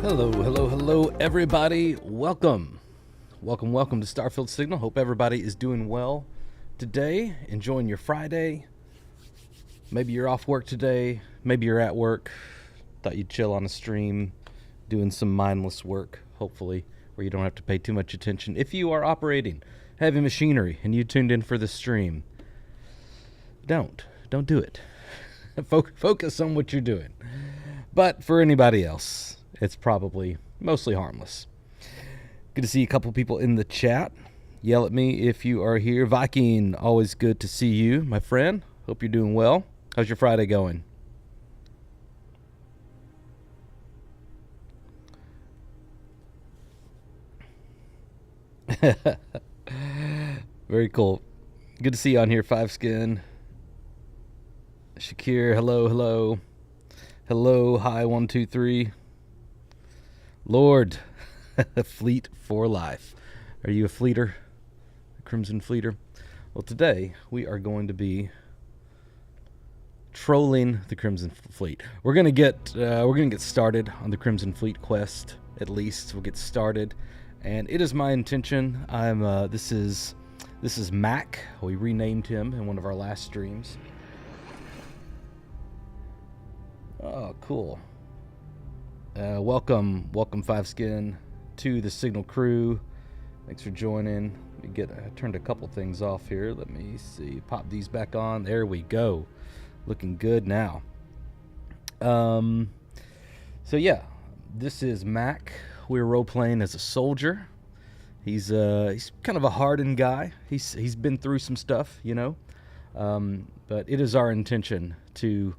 Hello, hello, hello, everybody. Welcome to Starfield Signal. Hope everybody is doing well today, enjoying your Friday. Maybe you're off work today. Maybe you're at work. Thought you'd chill on a stream, doing some mindless work, hopefully, where you don't have to pay too much attention. If you are operating heavy machinery and you tuned in for the stream, don't do it. Focus on what you're doing. But for anybody else, it's probably mostly harmless. Good to see a couple people in the chat. Yell at me if you are here. Viking, always good to see you, my friend. Hope you're doing well. How's your Friday going? Very cool. Good to see you on here, Five Skin. Shakir, hello. Hello, hi, 1, 2, 3. Lord, Fleet for life. Are you a fleeter? A Crimson Fleeter? Well, today we are going to be trolling the Crimson Fleet. We're gonna get started on the Crimson Fleet quest. At least we'll get started, and it is my intention. This is Mac. We renamed him in one of our last streams. Oh, cool. Welcome, Five Skin, to the Signal crew. Thanks for joining. I turned a couple things off here. Let me see. Pop these back on. There we go. Looking good now. So yeah, this is Mac. We're role playing as a soldier. He's kind of a hardened guy. He's been through some stuff, you know. But it is our intention to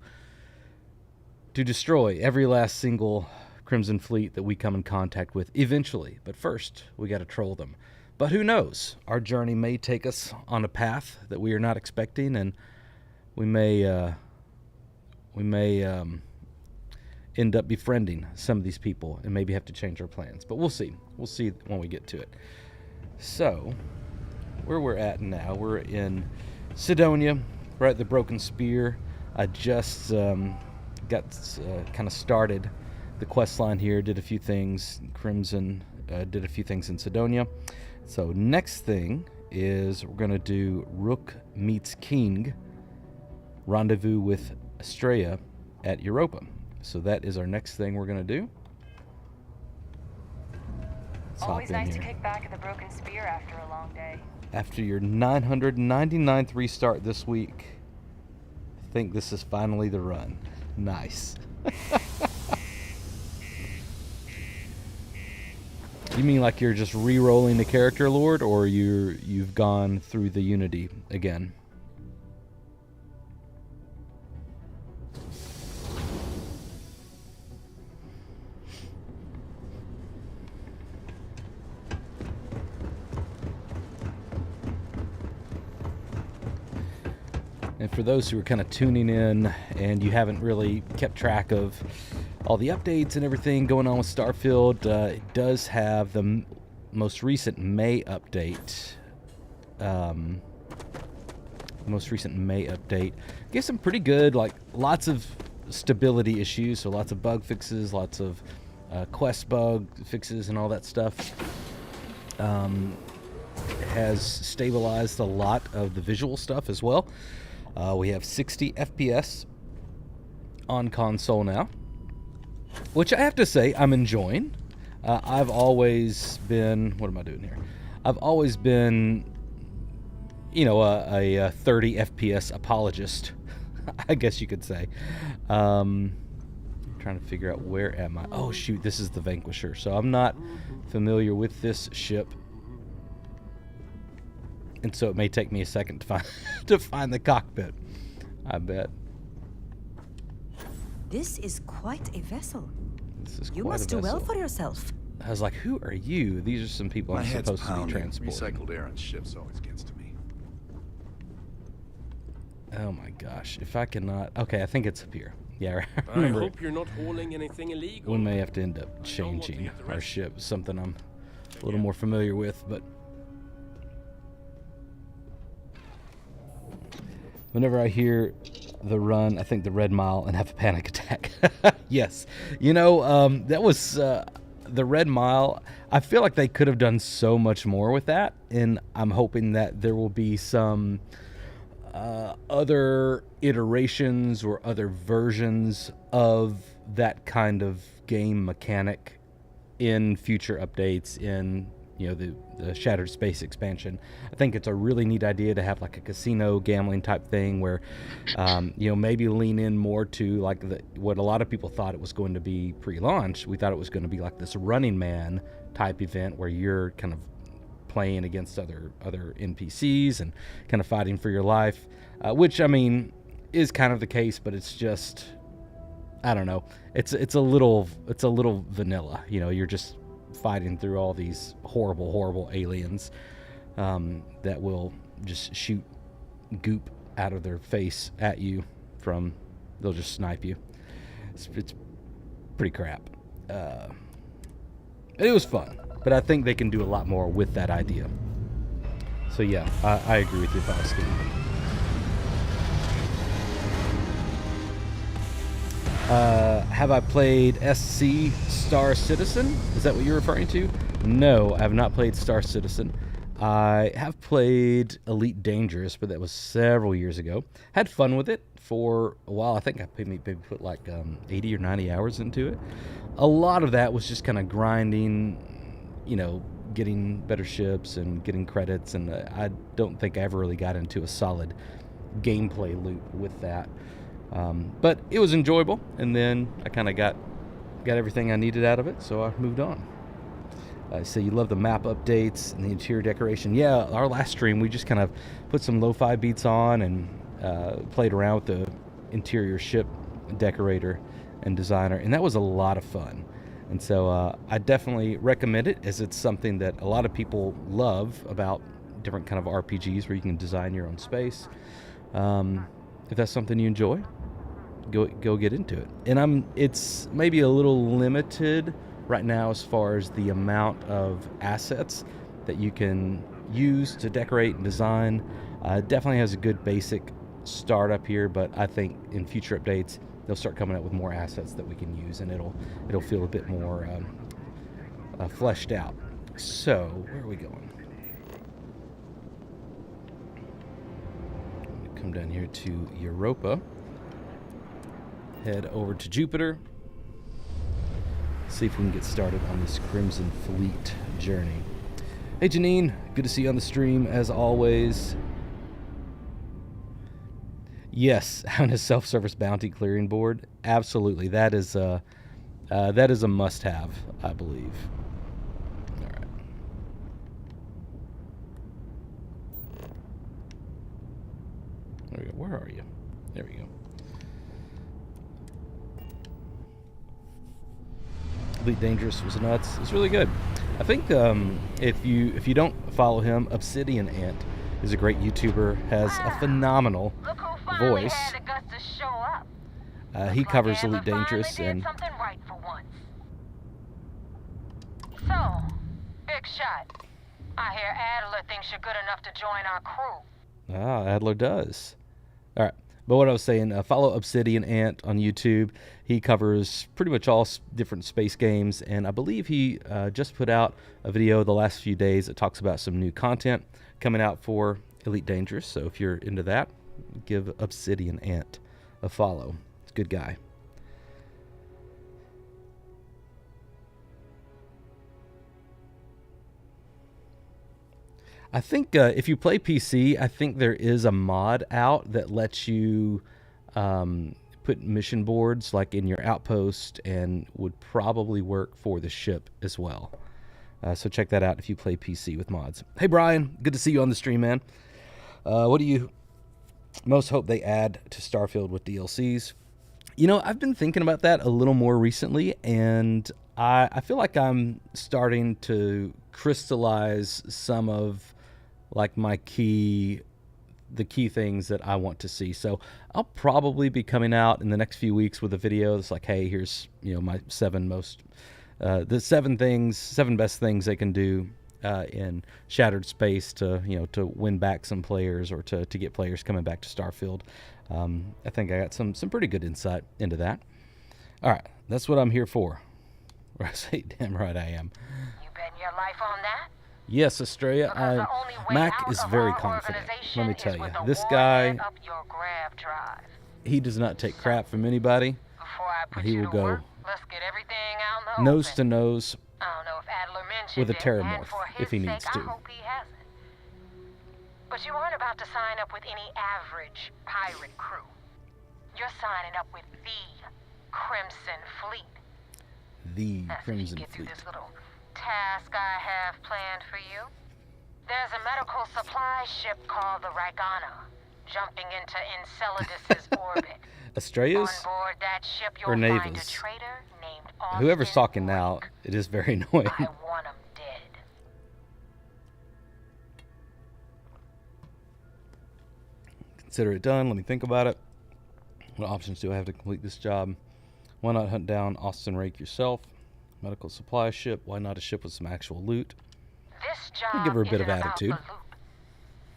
destroy every last single Crimson Fleet that we come in contact with eventually. But first, we got to troll them. But who knows? Our journey may take us on a path that we are not expecting, and we may end up befriending some of these people and maybe have to change our plans. But we'll see. We'll see when we get to it. So, where we're at now, we're in Sedonia. We're at the Broken Spear. I just got kind of started the quest line here, did a few things. Crimson did a few things in Sedonia. So next thing is we're going to do Rook meets King, rendezvous with Estrella at Europa. So that is our next thing we're going to do. Let's Always hop in nice here. to kick back at the Broken Spear after a long day. After your 999th restart this week, I think this is finally the run. Nice. You mean like you're just re-rolling the character, Lord, or you've gone through the Unity again? And for those who are kind of tuning in and you haven't really kept track of all the updates and everything going on with Starfield, it does have the most recent May update. Gives some pretty good, like lots of stability issues, so lots of bug fixes, lots of quest bug fixes and all that stuff. Has stabilized a lot of the visual stuff as well. We have 60 FPS on console now, which I have to say I'm enjoying. I've always been, what am I doing here? I've always been, a 30 FPS apologist, I guess you could say. Trying to figure out where am I? Oh shoot, this is the Vanquisher. So I'm not familiar with this ship. And so it may take me a second to find the cockpit, I bet. This is quite a vessel. You must do well for yourself. I was like, who are you? These are some people I'm supposed to be transporting. Recycled air on ships always gets to me. Oh my gosh, if I cannot... Okay, I think it's up here. Yeah, I remember. I hope you're not hauling anything illegal. We may have to end up changing our ship, something I'm a little more familiar with, but... Whenever I hear the run, I think the Red Mile, and have a panic attack. Yes. That was the Red Mile. I feel like they could have done so much more with that, and I'm hoping that there will be some other iterations or other versions of that kind of game mechanic in future updates in the Shattered Space expansion. I think it's a really neat idea to have like a casino gambling type thing where maybe lean in more to like what a lot of people thought it was going to be pre-launch. We thought it was going to be like this Running Man type event where you're kind of playing against other NPCs and kind of fighting for your life, which I mean is kind of the case, but it's just, I don't know, it's a little vanilla. You're just fighting through all these horrible aliens that will just shoot goop out of their face at you they'll just snipe you. It's pretty crap. It was fun, but I think they can do a lot more with that idea. So yeah, I agree with you, Faustine. Have I played SC Star Citizen? Is that what you're referring to? No, I have not played Star Citizen. I have played Elite Dangerous, but that was several years ago. Had fun with it for a while. I think I maybe put like 80 or 90 hours into it. A lot of that was just kind of grinding, getting better ships and getting credits, and I don't think I ever really got into a solid gameplay loop with that. But it was enjoyable, and then I kind of got everything I needed out of it, so I moved on. So you love the map updates and the interior decoration. Yeah, our last stream, we just kind of put some lo-fi beats on and played around with the interior ship decorator and designer, and that was a lot of fun. And so I definitely recommend it, as it's something that a lot of people love about different kind of RPGs where you can design your own space. If that's something you enjoy, go get into it. And it's maybe a little limited right now as far as the amount of assets that you can use to decorate and design. Definitely has a good basic start up here, but I think in future updates they'll start coming up with more assets that we can use, and it'll feel a bit more fleshed out. So where are we going? Come down here to Europa, head over to Jupiter, see if we can get started on this Crimson Fleet journey. Hey Janine, good to see you on the stream as always. Yes, having a self-service bounty clearing board, absolutely. That is a must-have, I believe. All right. There we go. Where are you? There we go. Elite Dangerous was nuts. It's really good. I think if you don't follow him, Obsidian Ant is a great YouTuber. Has a phenomenal voice. He covers Elite Dangerous and. Right for once. So, big shot. I hear Adler thinks you're good enough to join our crew. Adler does. All right. But what I was saying, follow Obsidian Ant on YouTube. He covers pretty much all different space games, and I believe he just put out a video the last few days that talks about some new content coming out for Elite Dangerous. So if you're into that, give Obsidian Ant a follow. It's a good guy. I think if you play PC, I think there is a mod out that lets you put mission boards like in your outpost, and would probably work for the ship as well. So check that out if you play PC with mods. Hey Brian, good to see you on the stream, man. What do you most hope they add to Starfield with DLCs? I've been thinking about that a little more recently, and I feel like I'm starting to crystallize some of like the key things that I want to see. So I'll probably be coming out in the next few weeks with a video that's like, hey, here's my seven best things they can do in Shattered Space to to win back some players or to get players coming back to Starfield. I think I got some pretty good insight into that. All right, that's what I'm here for. I say, damn right I am. You betting your life on that? Yes, Australia. Because the only way Mac out is of very our confident. organization Let me is tell you, with a this warhead guy, up your grav drive. he does not take crap from anybody. Before I put He you will to go work, let's get everything out in the nose to open. nose I don't know if Adler mentioned with a it, terramorph, and for his if he sake, needs I to. hope he hasn't. But you aren't about to sign up with any average pirate crew. You're signing up with the Crimson Fleet. The Now, so you Crimson get through Fleet. this little task I have planned for you. There's a medical supply ship called the Regana, jumping into Enceladus's orbit. Australia's? On board that ship, Or you'll find a Navy's? traitor named Whoever's Austin talking now, Blake. it is very annoying. I want him dead. Consider it done. Let me think about it. What options do I have to complete this job? Why not hunt down Austin Rake yourself? Medical supply ship. Why not a ship with some actual loot? This I'll job give her a bit isn't of about attitude. the loot,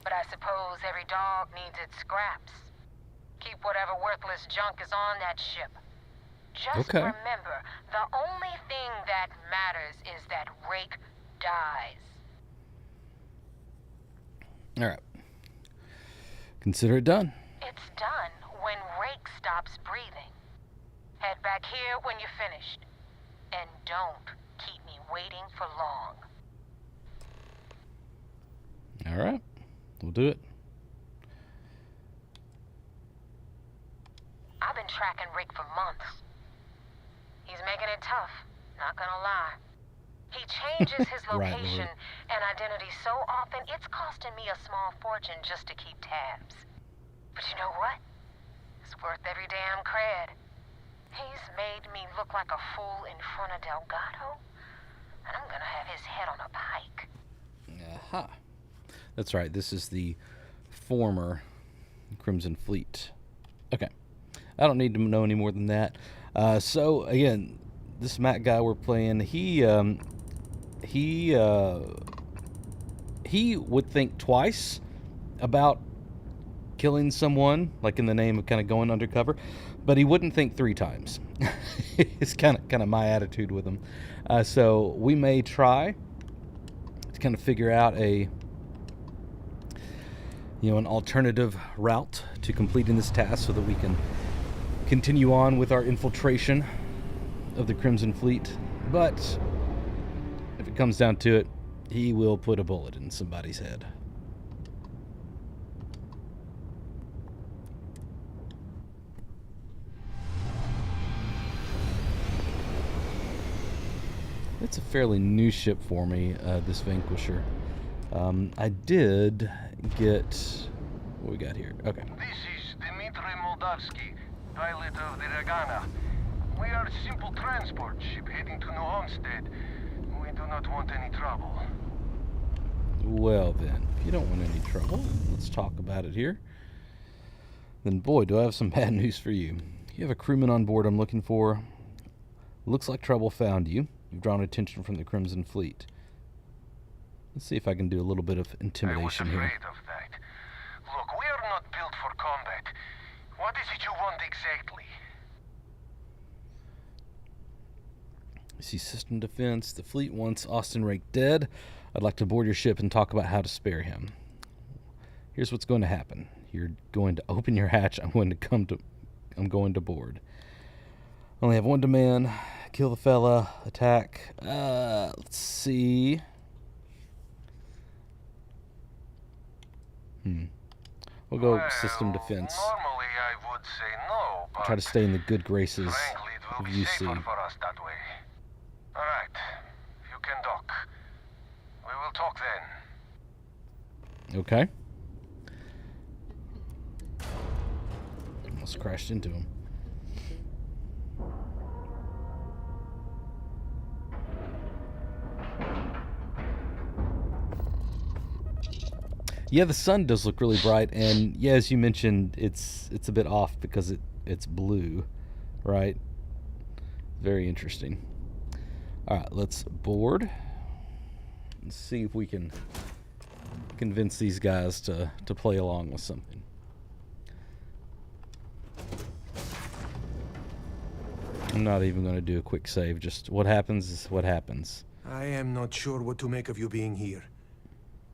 but I suppose every dog needs its scraps. Keep whatever worthless junk is on that ship. Just Okay. remember, the only thing that matters is that Rake dies. All right. Consider it done. It's done when Rake stops breathing. Head back here when you're finished. And don't keep me waiting for long. All right. We'll do it. I've been tracking Rick for months. He's making it tough, not gonna lie. He changes his Right, location Lord. and identity so often, it's costing me a small fortune just to keep tabs. But you know what? It's worth every damn cred. He's made me look like a fool in front of Delgado, and I'm gonna have his head on a pike. Aha. That's right. This is the former Crimson Fleet. Okay. I don't need to know any more than that. So again, this Matt guy we're playing, he would think twice about killing someone, like in the name of kind of going undercover, but he wouldn't think 3 times. It's kind of my attitude with him. So we may try to kind of figure out an alternative route to completing this task so that we can continue on with our infiltration of the Crimson Fleet. But if it comes down to it, he will put a bullet in somebody's head. It's a fairly new ship for me, this Vanquisher. I did get... What we got here? Okay. This is Dmitry Moldavsky, pilot of the Regana. We are a simple transport ship heading to New Homestead. We do not want any trouble. Well then, if you don't want any trouble, let's talk about it here. Then boy, do I have some bad news for you. You have a crewman on board I'm looking for. Looks like trouble found you. You've drawn attention from the Crimson Fleet. Let's see if I can do a little bit of I was intimidation afraid here. of that. Look, we are not built for combat. What is it you want exactly? I see system defense. The fleet wants Austin Rake dead. I'd like to board your ship and talk about how to spare him. Here's what's going to happen. You're going to open your hatch. I'm going to board. Only have one demand. Kill the fella. Attack. Let's see. We'll go system defense. Normally I would say no, but Try to stay in the good graces frankly, it will of be UC. safer for us that way. Alright, you can dock. We will talk then. Okay. Almost crashed into him. Yeah, the sun does look really bright, and yeah, as you mentioned, it's a bit off because it's blue, right? Very interesting. All right, let's board. Let's see if we can convince these guys to play along with something. I'm not even going to do a quick save. Just what happens is what happens. I am not sure what to make of you being here.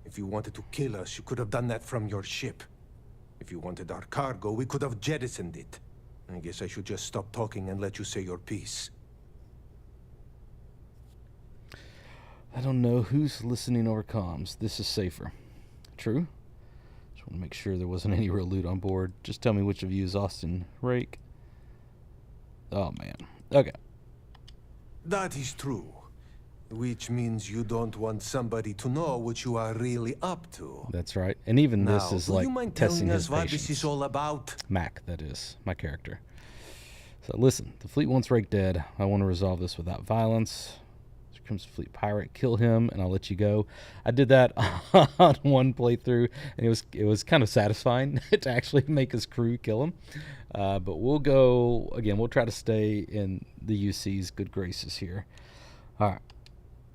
If you wanted to kill us, you could have done that from your ship. If you wanted our cargo, we could have jettisoned it. I guess I should just stop talking and let you say your piece. I don't know who's listening over comms. This is safer. True. Just want to make sure there wasn't any real loot on board. Just tell me which of you is Austin Rake. Oh, man. Okay. That is true. Which means you don't want somebody to know what you are really up to. That's right. And even Now, this is do like you mind testing telling his us what patience. this is all about? Mac, that is. My character. So listen, the fleet wants Rake dead. I want to resolve this without violence. Here comes the fleet pirate. Kill him, and I'll let you go. I did that on one playthrough, and it was kind of satisfying to actually make his crew kill him. But we'll go, again, we'll try to stay in the UC's good graces here. All right.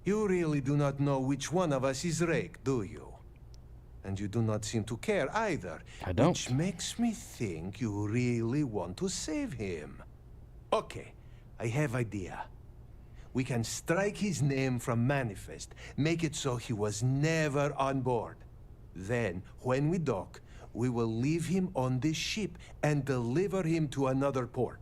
You really do not know which one of us is Rake, do you? And you do not seem to care either. I don't. Which makes me think you really want to save him. Okay, I have idea. We can strike his name from Manifest, make it so he was never on board. Then, when we dock, we will leave him on this ship and deliver him to another port.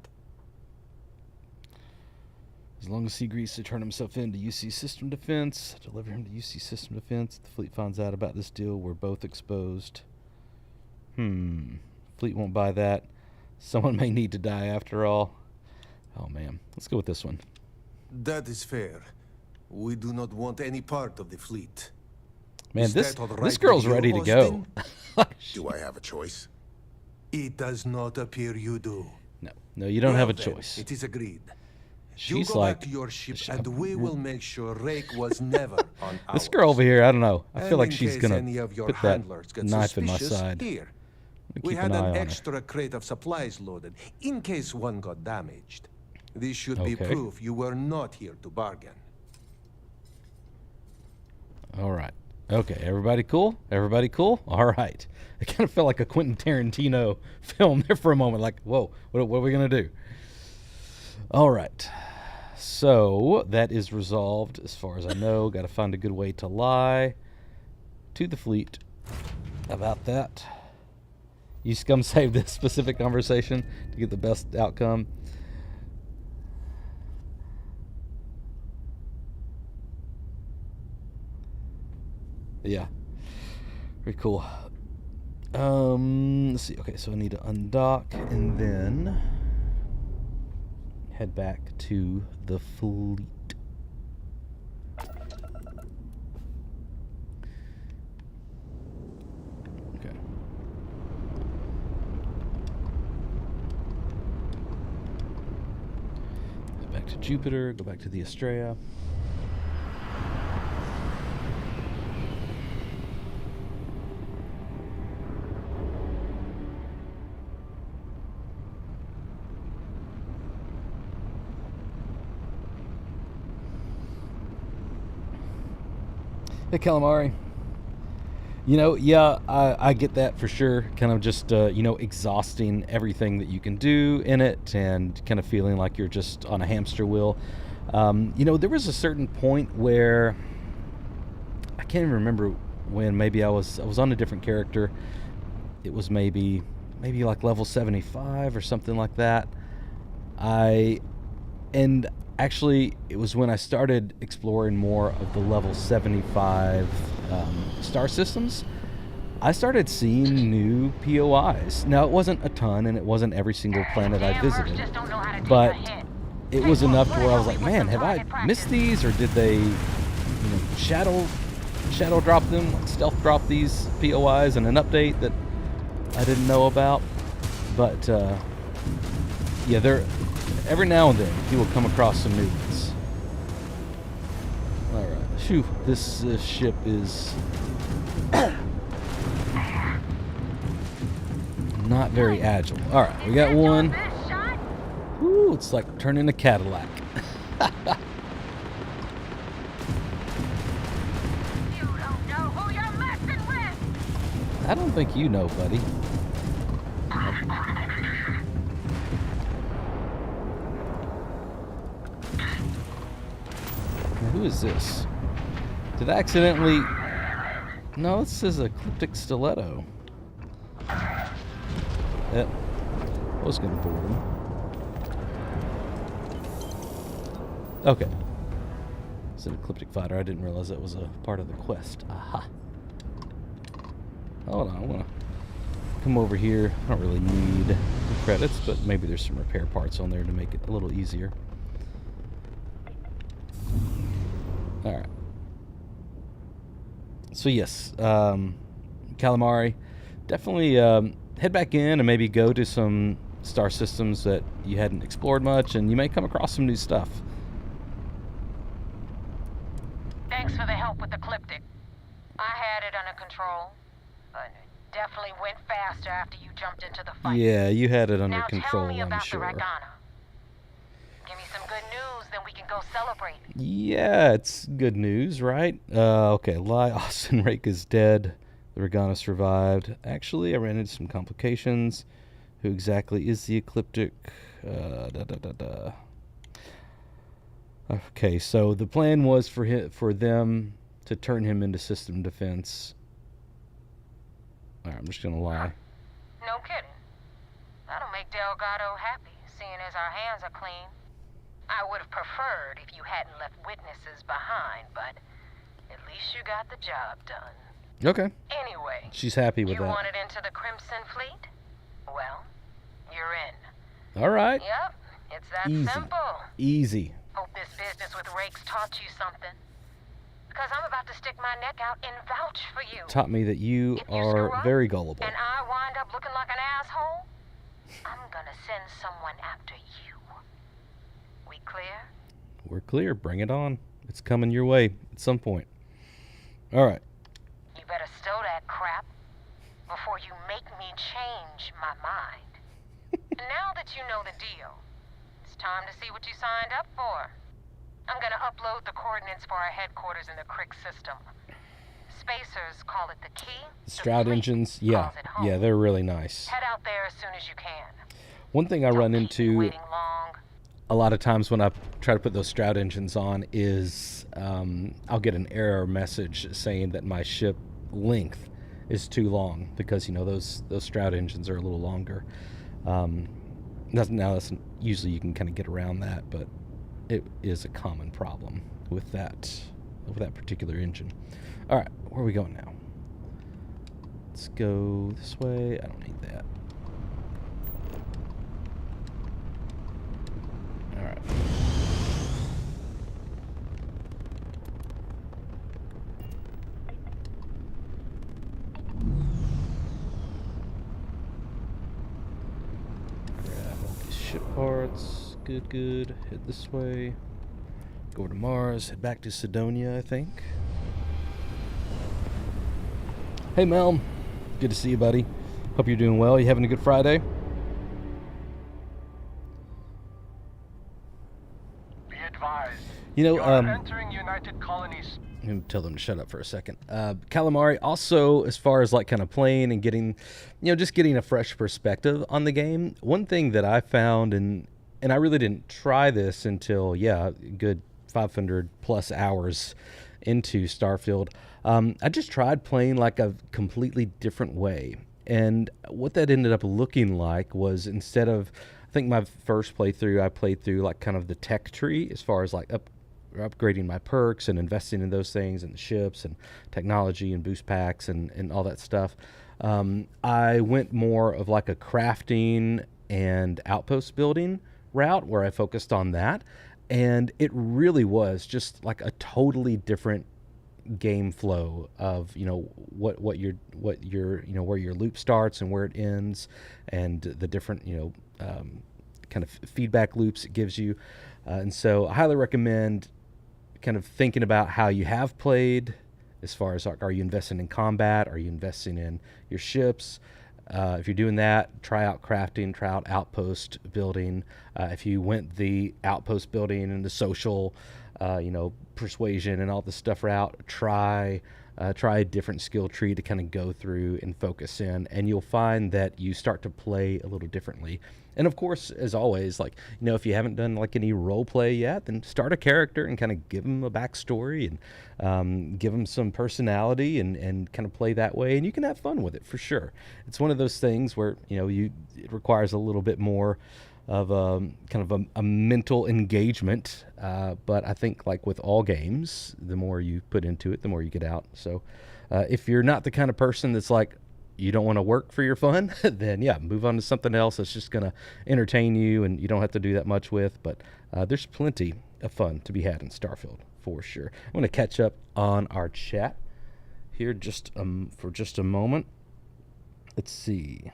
As long as he agrees to turn himself in to UC System Defense, deliver him to UC System Defense. The fleet finds out about this deal. We're both exposed. Fleet won't buy that. Someone may need to die after all. Oh, man. Let's go with this one. That is fair. We do not want any part of the fleet. Man, Is this that all right this girl's with you, ready to go. Austin? Do I have a choice? It does not appear you do. No, you don't have a Well then, choice. It is agreed. She's you go like, back to your ship, and we will make sure Rake was never on ours. this girl over here, I don't know. I And feel like in she's case gonna any of your put that handlers get knife in my suspicious, side. Here, Keep we had an eye on an her. extra crate of supplies loaded, in case one got damaged. This should be Okay. proof you were not here to bargain. All right. Okay, everybody cool? Everybody cool? All right. It kind of felt like a Quentin Tarantino film there for a moment. Like, whoa, what are we going to do? All right. So that is resolved as far as I know. Got to find a good way to lie to the fleet about that. You scum save this specific conversation to get the best outcome. Yeah. Very cool. Let's see. Okay, so I need to undock and then head back to the fleet. Okay. Head back to Jupiter, go back to the Estrella. Hey, Calamari. You know, yeah, I get that for sure. Kind of just, you know, exhausting everything that you can do in it and kind of feeling like you're just on a hamster wheel. You know, there was a certain point where I can't even remember when. Maybe I was on a different character. It was maybe like level 75 or something like that. And actually, it was when I started exploring more of the level 75 star systems. I started seeing new POIs. Now, it wasn't a ton, and it wasn't every single planet I visited, but it was enough to where I was like, man, have I missed these, or did they, you know, shadow drop them, like stealth drop these POIs in an update that I didn't know about? But yeah, they're every now and then you will come across some new ones. All right, phew, this ship is not very agile. All right, we got one. Ooh, it's like turning a Cadillac. I don't think you know, buddy. Now, who is this? Did I accidentally... No, this is a cryptic stiletto. Yep. I was gonna board him. Okay. It's an ecliptic fighter. I didn't realize that was a part of the quest. Aha. Hold on, I want to come over here. I don't really need the credits, but maybe there's some repair parts on there to make it a little easier. Alright. So yes, Calamari, definitely head back in and maybe go to some star systems that you hadn't explored much, and you may come across some new stuff. Thanks for the help with the Ecliptic. I had it under control, but it definitely went faster after you jumped into the fight. Yeah, you had it under now control, tell me I'm about sure. the Regana. Give me some good news, then we can go celebrate. Yeah, it's good news, right? Okay, lie, Austin Rake is dead. The Regana survived. Actually, I ran into some complications. Who exactly is the Ecliptic? Okay, so the plan was for them to turn him into system defense. Alright, I'm just gonna lie. No kidding. That'll make Delgado happy, seeing as our hands are clean. I would have preferred if you hadn't left witnesses behind, but at least you got the job done. Okay. Anyway, She's happy with you that. wanted into the Crimson Fleet? Well, you're in. Alright. Yep, it's that Easy. simple. Easy. Hope this business with Rakes taught you something. Because I'm about to stick my neck out and vouch for you. Taught me that you If you are screw up very gullible. and I wind up looking like an asshole, I'm gonna send someone after you. We clear? We're clear. Bring it on. It's coming your way at some point. Alright. You better stow that crap before you make me change my mind. Now that you know the deal, it's time to see what you signed up for. I'm gonna upload the coordinates for our headquarters in the Crick system. Spacers call it the key. The Stroud fleet engines, yeah. calls it home. Yeah, they're really nice. Head out there as soon as you can. One thing I Don't run keep me into waiting long. a lot of times when I try to put those Stroud engines on is I'll get an error message saying that my ship length is too long because, you know, those Stroud engines are a little longer. That's usually you can kind of get around that, but it is a common problem with that particular engine. All right, where are we going now? Let's go this way. I don't need that. All right. Grab all these ship parts. Good. Head this way. Go over to Mars. Head back to Sedonia, I think. Hey, Mel. Good to see you, buddy. Hope you're doing well. You having a good Friday? Be advised. You know, You are entering United Colonies. I'm going to tell them to shut up for a second. Calamari, also, as far as like kind of playing and getting, just getting a fresh perspective on the game, one thing that I found, and I really didn't try this until, a good 500 plus hours into Starfield, I just tried playing like a completely different way. And what that ended up looking like was, instead of, I think my first playthrough, I played through like kind of the tech tree as far as like upgrading my perks and investing in those things and the ships and technology and boost packs and all that stuff. I went more of like a crafting and outpost building route where I focused on that, and it really was just like a totally different game flow of where your loop starts and where it ends, and the different kind of feedback loops it gives you, and so I highly recommend kind of thinking about how you have played, as far as like, are you investing in combat, are you investing in your ships? If you're doing that, try out crafting, try out outpost building. If you went the outpost building and the social, persuasion and all this stuff route, try try a different skill tree to kind of go through and focus in, and you'll find that you start to play a little differently. And of course, as always, like, you know, if you haven't done like any role play yet, then start a character and kind of give them a backstory and give them some personality and kind of play that way, and you can have fun with it for sure. It's one of those things where, you know, it requires a little bit more of a mental engagement, but I think, like with all games, the more you put into it, the more you get out. So if you're not the kind of person that's like, you don't want to work for your fun, then yeah, move on to something else that's just going to entertain you and you don't have to do that much with. But there's plenty of fun to be had in Starfield for sure. I'm going to catch up on our chat here for just a moment. Let's see.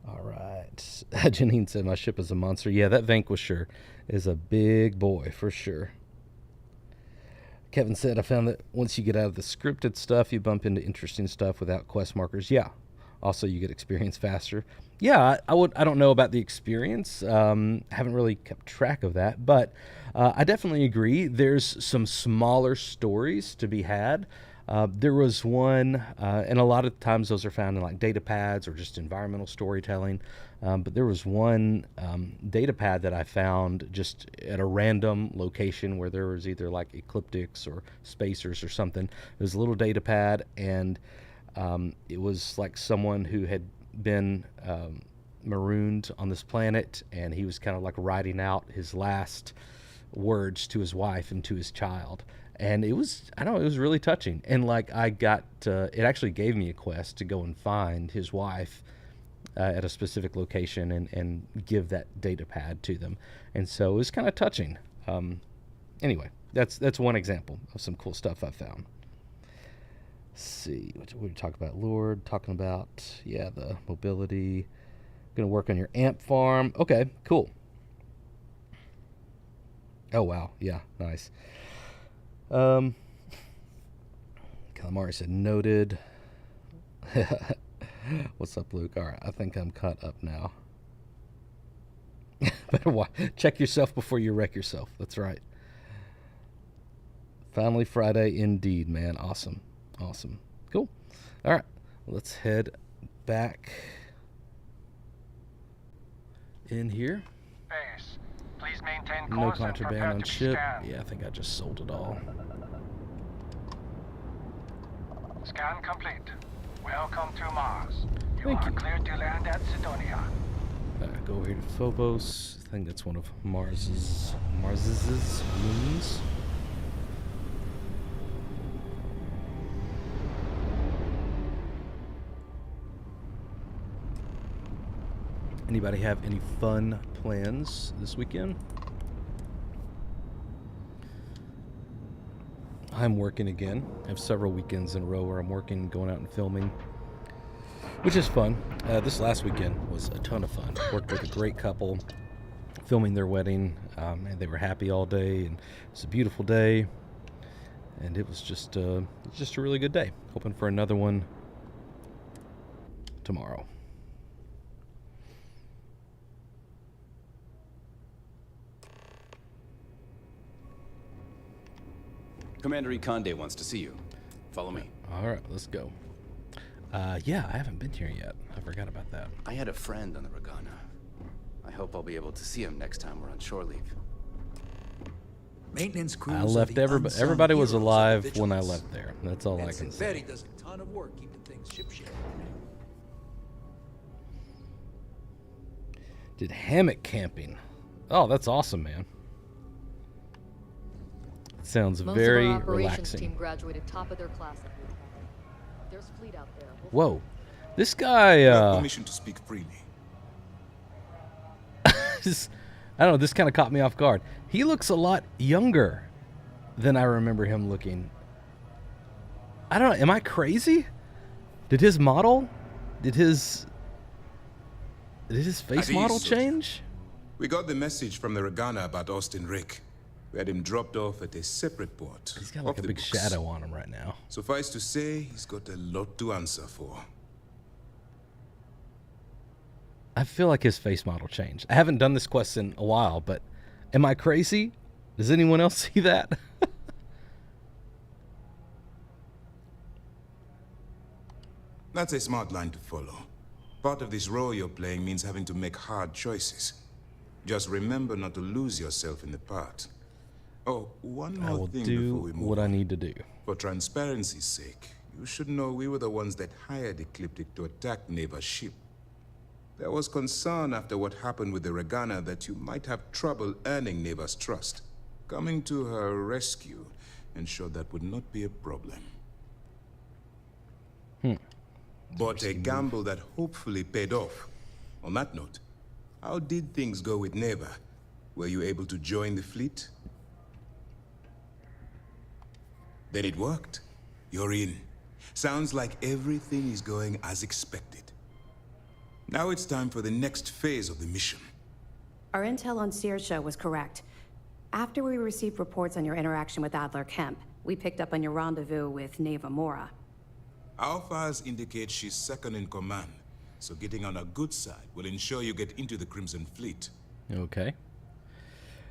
All right. Janine said my ship is a monster. Yeah, that Vanquisher is a big boy for sure. Kevin said, I found that once you get out of the scripted stuff, you bump into interesting stuff without quest markers. Yeah. Also, you get experience faster. Yeah, I don't know about the experience. Haven't really kept track of that, but I definitely agree. There's some smaller stories to be had. There was one, and a lot of times those are found in like data pads or just environmental storytelling. But there was one data pad that I found just at a random location where there was either like ecliptics or spacers or something. It was a little data pad, and it was like someone who had been marooned on this planet, and he was kind of like writing out his last words to his wife and to his child. And it was, I don't know, it was really touching. And like I got, it actually gave me a quest to go and find his wife at a specific location and give that data pad to them. And so it was kind of touching. Anyway, that's one example of some cool stuff I found. Let's see, what we talk about? Lord, talking about, yeah, the mobility. Going to work on your amp farm. Okay, cool. Oh, wow. Yeah, nice. Calamari said, noted. What's up, Luke? All right, I think I'm caught up now. Better check yourself before you wreck yourself. That's right. Finally Friday indeed, man. Awesome. Cool. All right, let's head back in here. Base, please maintain No course and contraband prepare on to be ship. scanned. Yeah, I think I just sold it all. Scan complete. Welcome to Mars. You Thank are you. cleared to land at Sedonia. Go over here to Phobos. I think that's one of Mars's moons. Anybody have any fun plans this weekend? I'm working again. I have several weekends in a row where I'm working, going out and filming, which is fun. This last weekend was a ton of fun. Worked with a great couple, filming their wedding, and they were happy all day, and it was a beautiful day, and it was just a really good day. Hoping for another one tomorrow. Commander Ikonde wants to see you. Follow me. All right, let's go. Yeah, I haven't been here yet. I forgot about that. I had a friend on the Regana. I hope I'll be able to see him next time we're on shore leave. Maintenance crews I are left the everybody. unsung Everybody was heroes of alive the when I vigilance. left there. That's all I can say. Betty does a ton of work keeping things shipshape. Did hammock camping. Oh, that's awesome, man. Sounds Most very of our operations relaxing. team graduated top of their class. There's fleet out there. Whoa, this guy. Permission to speak freely. I don't know. This kind of caught me off guard. He looks a lot younger than I remember him looking. I don't know. Am I crazy? Did his face model change? We got the message from the Regana about Austin Rick. We had him dropped off at a separate port. He's got like a big shadow on him right now. Suffice to say, he's got a lot to answer for. I feel like his face model changed. I haven't done this quest in a while, but am I crazy? Does anyone else see that? That's a smart line to follow. Part of this role you're playing means having to make hard choices. Just remember not to lose yourself in the part. Oh, one I more will thing do before we move what I on. need to do. For transparency's sake, you should know we were the ones that hired Ecliptic to attack Neva's ship. There was concern after what happened with the Regana that you might have trouble earning Neva's trust. Coming to her rescue ensured that would not be a problem. But a gamble that hopefully paid off. On that note, how did things go with Neva? Were you able to join the fleet? Then it worked. You're in. Sounds like everything is going as expected. Now it's time for the next phase of the mission. Our intel on Searsha was correct. After we received reports on your interaction with Adler Kemp, we picked up on your rendezvous with Neva Mora. Our files indicate she's second in command, so getting on her good side will ensure you get into the Crimson Fleet. Okay.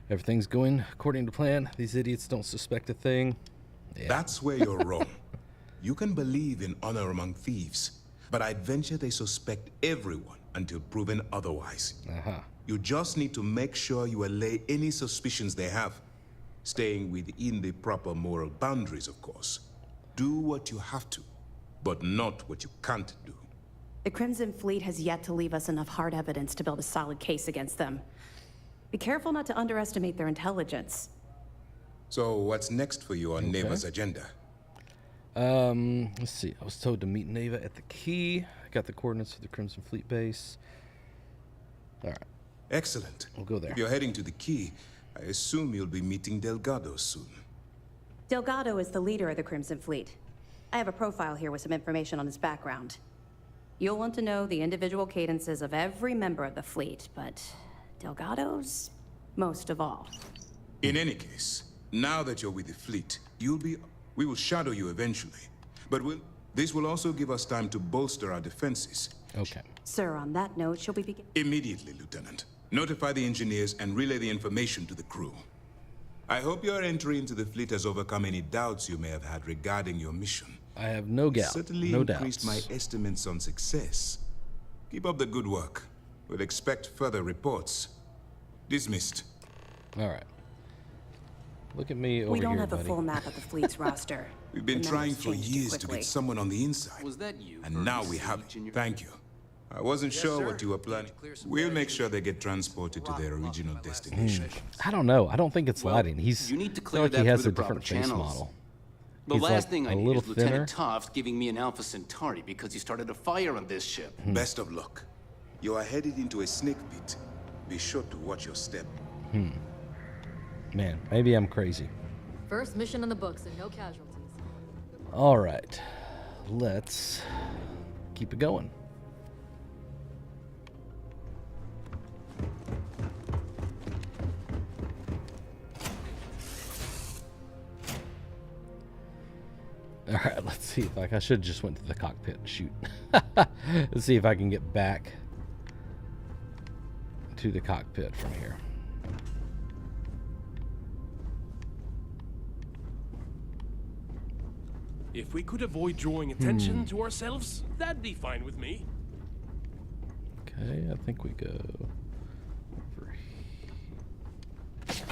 Everything's going according to plan. These idiots don't suspect a thing. Yeah. That's where you're wrong. You can believe in honor among thieves, but I'd venture they suspect everyone until proven otherwise. You just need to make sure you allay any suspicions they have, staying within the proper moral boundaries, of course. Do what you have to, but not what you can't do. The Crimson Fleet has yet to leave us enough hard evidence to build a solid case against them. Be careful not to underestimate their intelligence. So what's next for you on Neva's agenda? Let's see. I was told to meet Neva at the key. I got the coordinates for the Crimson Fleet base. All right. Excellent. We'll go there. If you're heading to the key, I assume you'll be meeting Delgado soon. Delgado is the leader of the Crimson Fleet. I have a profile here with some information on his background. You'll want to know the individual cadences of every member of the fleet, but Delgado's most of all. In any case, now that you're with the fleet, we will shadow you eventually. But this will also give us time to bolster our defenses. Okay. Sir, on that note, shall we begin? Immediately, Lieutenant. Notify the engineers and relay the information to the crew. I hope your entry into the fleet has overcome any doubts you may have had regarding your mission. I have no doubt. Certainly no increased doubts. my estimates on success. Keep up the good work. We'll expect further reports. Dismissed. All right. Look at me over We don't here, have a buddy. full map of the fleet's roster. We've been The trying numbers for changed years to quickly. get someone on the inside. Was that you? And now we have it. Thank you. I wasn't sure what you were planning. We'll make sure they get transported to their original destination. I don't know. I don't think it's lighting. You need to I feel clear like that he has through a the proper different face channels. model. The He's last like thing I a need little is Lieutenant thinner. Toft giving me an Alpha Centauri because he started a fire on this ship. Best of luck. You are headed into a snake pit. Be sure to watch your step. Man, maybe I'm crazy. First mission in the books and no casualties. All right. Let's keep it going. All right, let's see if I should have just went to the cockpit and shoot. Let's see if I can get back to the cockpit from here. If we could avoid drawing attention to ourselves, that'd be fine with me. Okay, I think we go over here.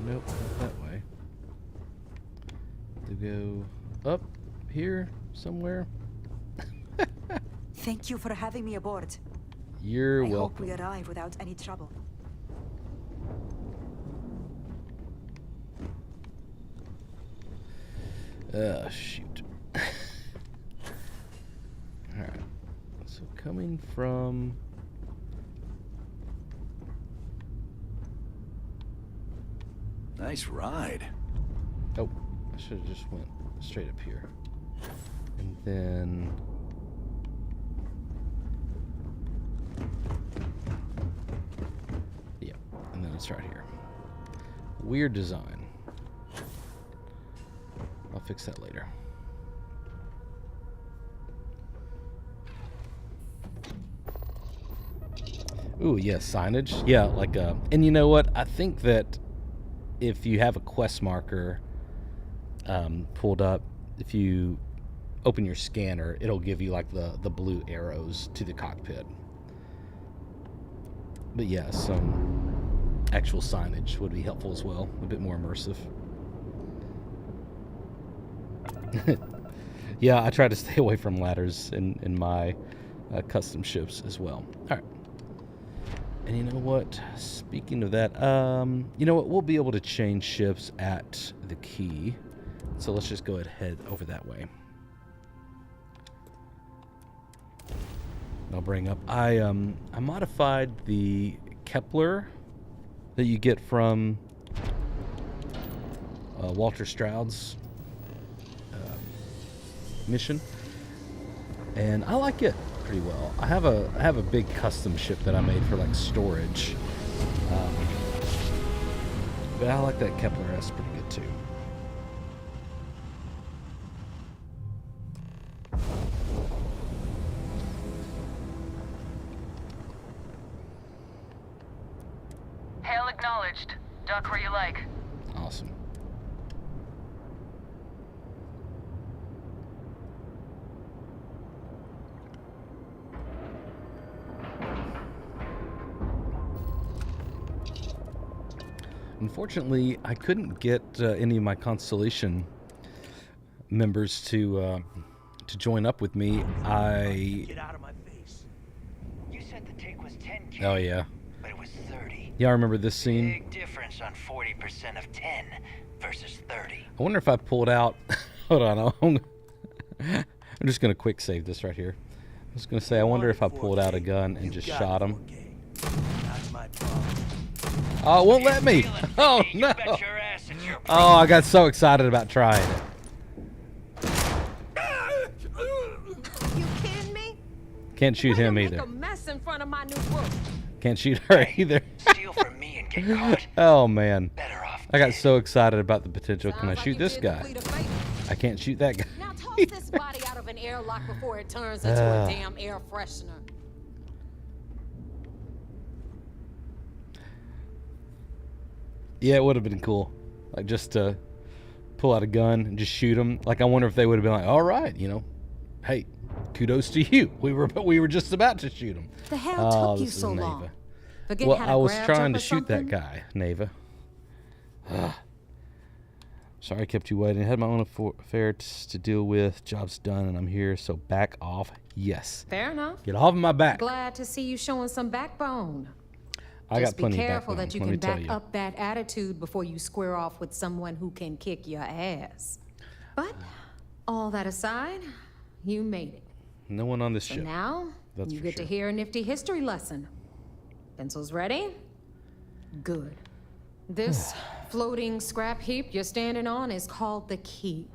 Nope, not that way. To go up here somewhere. Thank you for having me aboard. You're I hope welcome. we arrive without any trouble. Shoot. Alright. So coming from... Nice ride. Oh, I should have just went straight up here. And then... Yeah, and then it's right here. Weird design. I'll fix that later. Ooh, yeah, signage. Yeah, like, and you know what? I think that if you have a quest marker pulled up, if you open your scanner, it'll give you like the blue arrows to the cockpit. But yeah, some actual signage would be helpful as well, a bit more immersive. Yeah, I try to stay away from ladders in my custom ships as well. All right. And you know what? Speaking of that, you know what? We'll be able to change ships at the key. So let's just go ahead and head over that way. I'll bring up. I modified the Kepler that you get from Walter Stroud's mission, and I like it pretty well. I have a big custom ship that I made for like storage, but I like that Kepler. That's pretty good too. Hail acknowledged. Dock where you like. Awesome. Unfortunately, I couldn't get any of my Constellation members to join up with me. Get out of my face. You said the take was 10K. Oh yeah. But it was 30. Yeah, I remember this scene. Big difference on 40% of 10 versus 30. I wonder if I pulled out. Hold on, I'm just gonna quick save this right here. I was gonna say, I wonder if I pulled out a gun and just shot him. Oh, it won't let me. Oh no. Oh, I got so excited about trying it. You kidding me? Can't shoot him either. Make a mess in front of my new book. Can't shoot her either. Steal from me and get caught. Oh man. Better off. I got so excited about the potential. Can I shoot this guy? I can't shoot that guy. Now toss this body out of an airlock before it turns into a damn air freshener. Yeah, it would have been cool. Like just to pull out a gun and just shoot him. Like I wonder if they would have been like, "All right, you know, hey, kudos to you. We were just about to shoot him." The hell took you so long? Well, I was trying to shoot that guy, Neva. Sorry I kept you waiting. I had my own affairs to deal with. Job's done and I'm here, so back off. Yes. Fair enough. Get off of my back. Glad to see you showing some backbone. I got plenty of backbone. Just be careful that you can back up that attitude before you square off with someone who can kick your ass. But all that aside, you made it. No one on this ship. Now you get to hear a nifty history lesson. Pencils ready? Good. This floating scrap heap you're standing on is called the Key.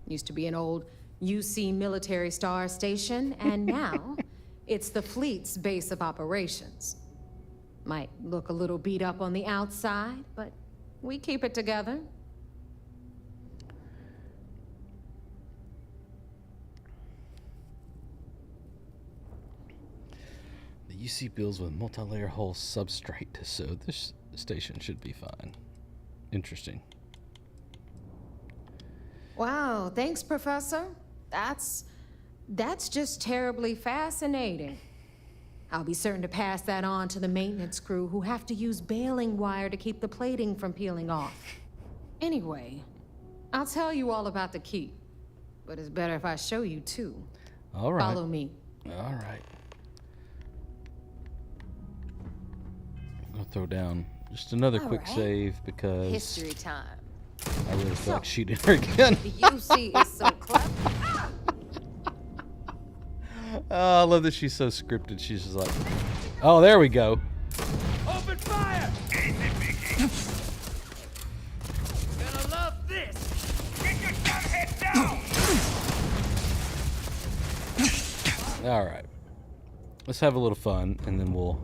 Used to be an old UC military star station, and now it's the fleet's base of operations. Might look a little beat up on the outside, but we keep it together. The UC builds with multi-layer hull substrate, so this station should be fine. Interesting. Wow, thanks, Professor. That's just terribly fascinating. I'll be certain to pass that on to the maintenance crew who have to use baling wire to keep the plating from peeling off. Anyway, I'll tell you all about the Key, but it's better if I show you too. All right. Follow me. All right. I'll throw down just another quick save because History time. I really feel like shooting her again. The UC is so clever. Oh, I love that she's so scripted. She's just like, oh, there we go. Open fire! Gonna love this! Get your dumb head down! All right. Let's have a little fun, and then we'll...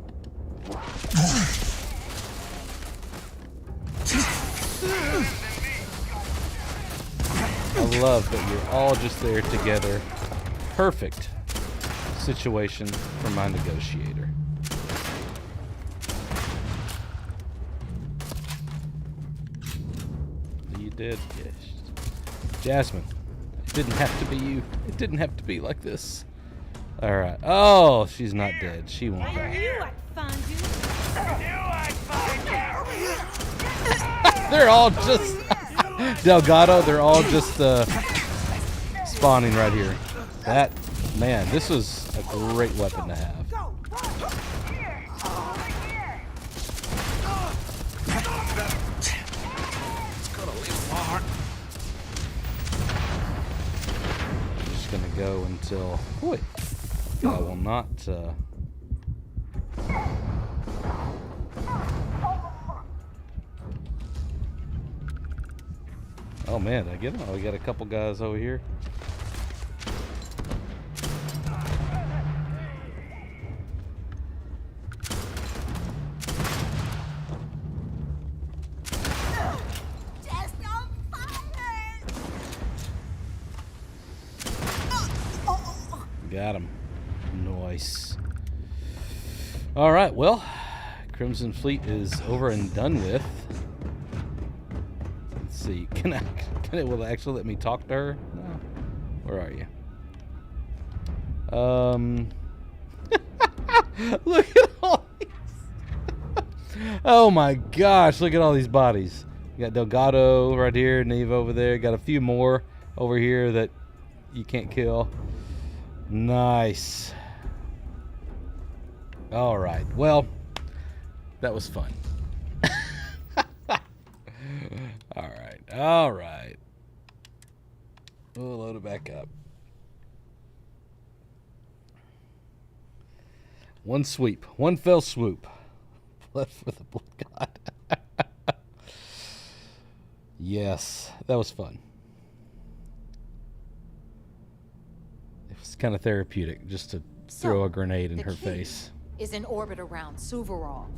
I love that you're all just there together. Perfect situation for my negotiator. You did? Yes. Jasmine, Didn't have to be you. It didn't have to be like this. All right. Oh, she's not dead. She won't die. They're all just Delgado. They're all just spawning right here. That man, this was a great weapon to have. Just gonna go until. Boy, I will not. Oh man, did I get him? Oh, we got a couple guys over here. Got him. Nice. All right, well, Crimson Fleet is over and done with. Let's see. Can it will actually let me talk to her? No. Where are you? Look at all these. Oh my gosh, look at all these bodies. You got Delgado right here, Neve over there. Got a few more over here that you can't kill. Nice. All right. Well, that was fun. All right. All right. We'll load it back up. One sweep. One fell swoop. Blood for the blood god. Yes. That was fun. It was kind of therapeutic just to throw a grenade in her face. Is in orbit around Suvorov.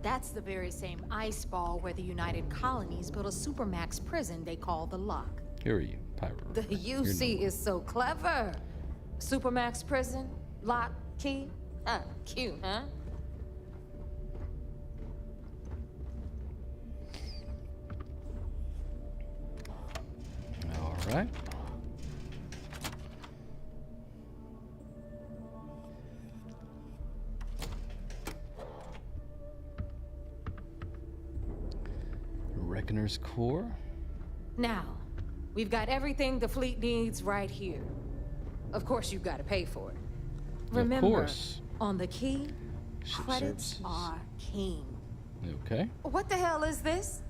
That's the very same ice ball where the United Colonies built a supermax prison they call the Lock. Here are you, Pyro. The UC is so clever. Supermax prison, lock, key. Cute, huh? All right. Reckoner's Core. Now, we've got everything the fleet needs right here. Of course, you've got to pay for it. Remember, of course. On the key, Ship credits services. are king. Okay. What the hell is this?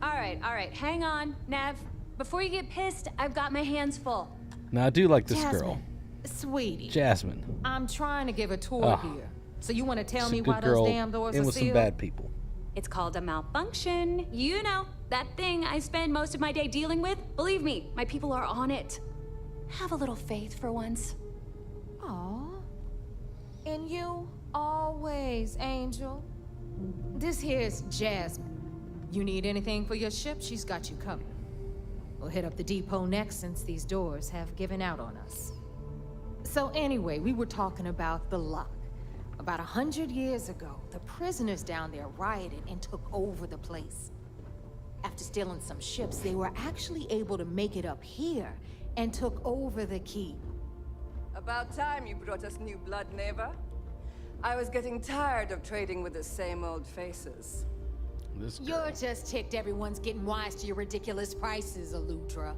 All right, hang on, Nav. Before you get pissed, I've got my hands full. Now, I do like this Jasmine, girl. Sweetie. Jasmine. I'm trying to give a tour here. So you want to tell She's a me good why girl those damn doors in are with sealed? some bad people. It's called a malfunction. You know, that thing I spend most of my day dealing with. Believe me, my people are on it. Have a little faith for once. Aw. In you, always, Angel. This here's Jasmine. You need anything for your ship, she's got you covered. We'll hit up the depot next since these doors have given out on us. So anyway, we were talking about the Lock. About 100 years ago, the prisoners down there rioted and took over the place. After stealing some ships, they were actually able to make it up here and took over the keep. About time you brought us new blood, Neva. I was getting tired of trading with the same old faces. This girl. You're just ticked everyone's getting wise to your ridiculous prices, Aludra.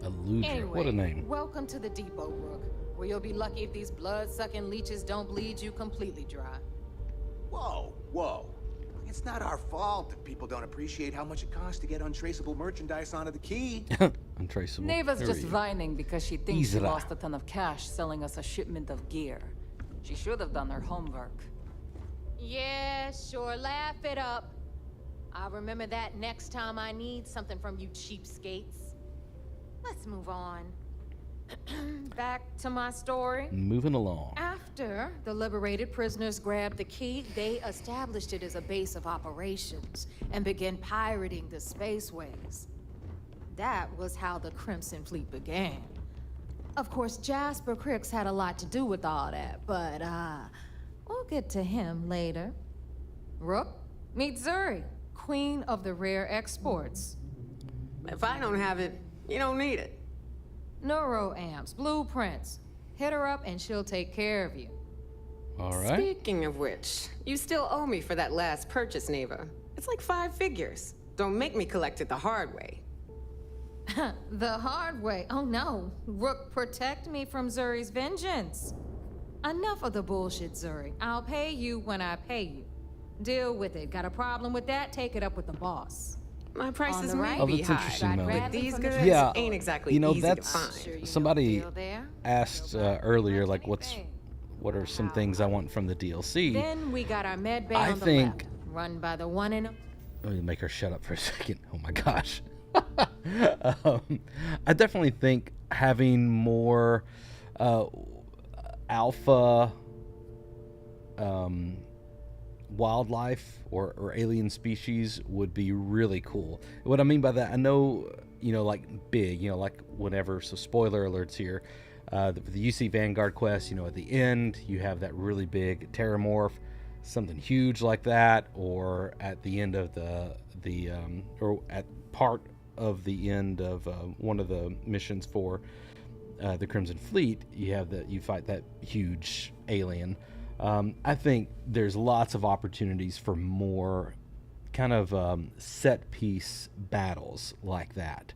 Aludra. Anyway, What a name. Welcome to the depot, Rook, where you'll be lucky if these blood-sucking leeches don't bleed you completely dry. Whoa, whoa. It's not our fault that people don't appreciate how much it costs to get untraceable merchandise onto the key. Untraceable. Neva's There just we go. whining because she thinks she Isra. lost a ton of cash selling us a shipment of gear. She should have done her homework. Yeah, sure, laugh it up. I'll remember that next time I need something from you cheapskates. Let's move on. Back to my story. Moving along. After the liberated prisoners grabbed the key, they established it as a base of operations and began pirating the spaceways. That was how the Crimson Fleet began. Of course, Jasper Cricks had a lot to do with all that, but we'll get to him later. Rook, meet Zuri, queen of the rare exports. If I don't have it, you don't need it. Neuroamps, blueprints. Hit her up and she'll take care of you. All right. Speaking of which, you still owe me for that last purchase, Neva. It's like 5 figures. Don't make me collect it the hard way. The hard way? Oh no. Rook, protect me from Zuri's vengeance. Enough of the bullshit, Zuri. I'll pay you when I pay you. Deal with it. Got a problem with that? Take it up with the boss. My prices right? may be that's high, interesting, Melody. but these goods ain't exactly you know, easy that's to find. somebody asked earlier, like, what are some things I want from the DLC? Then we got our med bay I on the think. left, run by the one and Let me make her shut up for a second. Oh my gosh. I definitely think having more alpha wildlife or alien species would be really cool. What I mean by that, I know, like big, like whenever, so spoiler alerts here, the UC Vanguard quest, at the end, you have that really big terramorph, something huge like that, or at the end of or at part of the end of one of the missions for the Crimson Fleet, you fight that huge alien. I think there's lots of opportunities for more kind of set piece battles like that.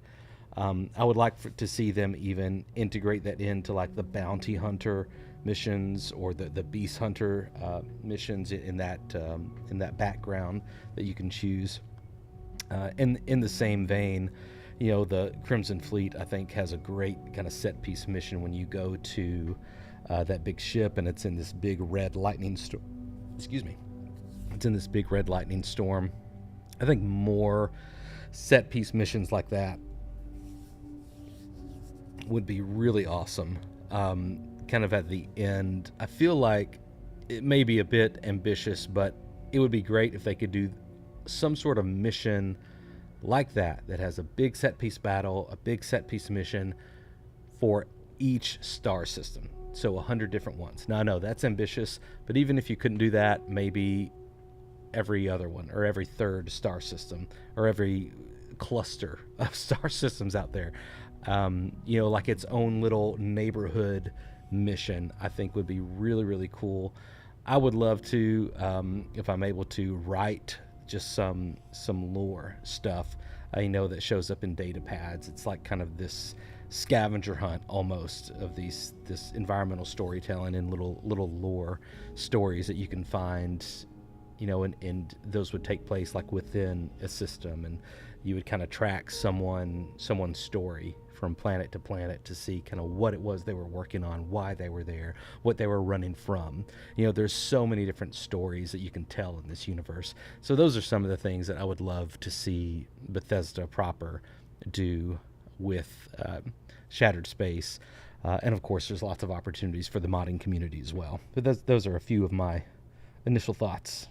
I would like to see them even integrate that into like the bounty hunter missions or the beast hunter missions in that background that you can choose. In the same vein, the Crimson Fleet, I think, has a great kind of set piece mission when you go to that big ship and it's in this big red lightning storm. Excuse me. It's in this big red lightning storm. I think more set piece missions like that would be really awesome. Kind of at the end, I feel like it may be a bit ambitious, but it would be great if they could do some sort of mission like that has a big set piece battle, a big set piece mission for each star system. So 100 different ones. Now I know that's ambitious, but even if you couldn't do that, maybe every other one or every third star system or every cluster of star systems out there, like its own little neighborhood mission, I think would be really, really cool. I would love to, if I'm able to, write just some lore stuff, that shows up in data pads. It's like kind of this scavenger hunt almost of this environmental storytelling and little lore stories that you can find, and those would take place like within a system, and you would kind of track someone's story from planet to planet to see kind of what it was they were working on, why they were there, what they were running from. There's so many different stories that you can tell in this universe. So those are some of the things that I would love to see Bethesda proper do with Shattered Space. And of course, there's lots of opportunities for the modding community as well. But those are a few of my initial thoughts.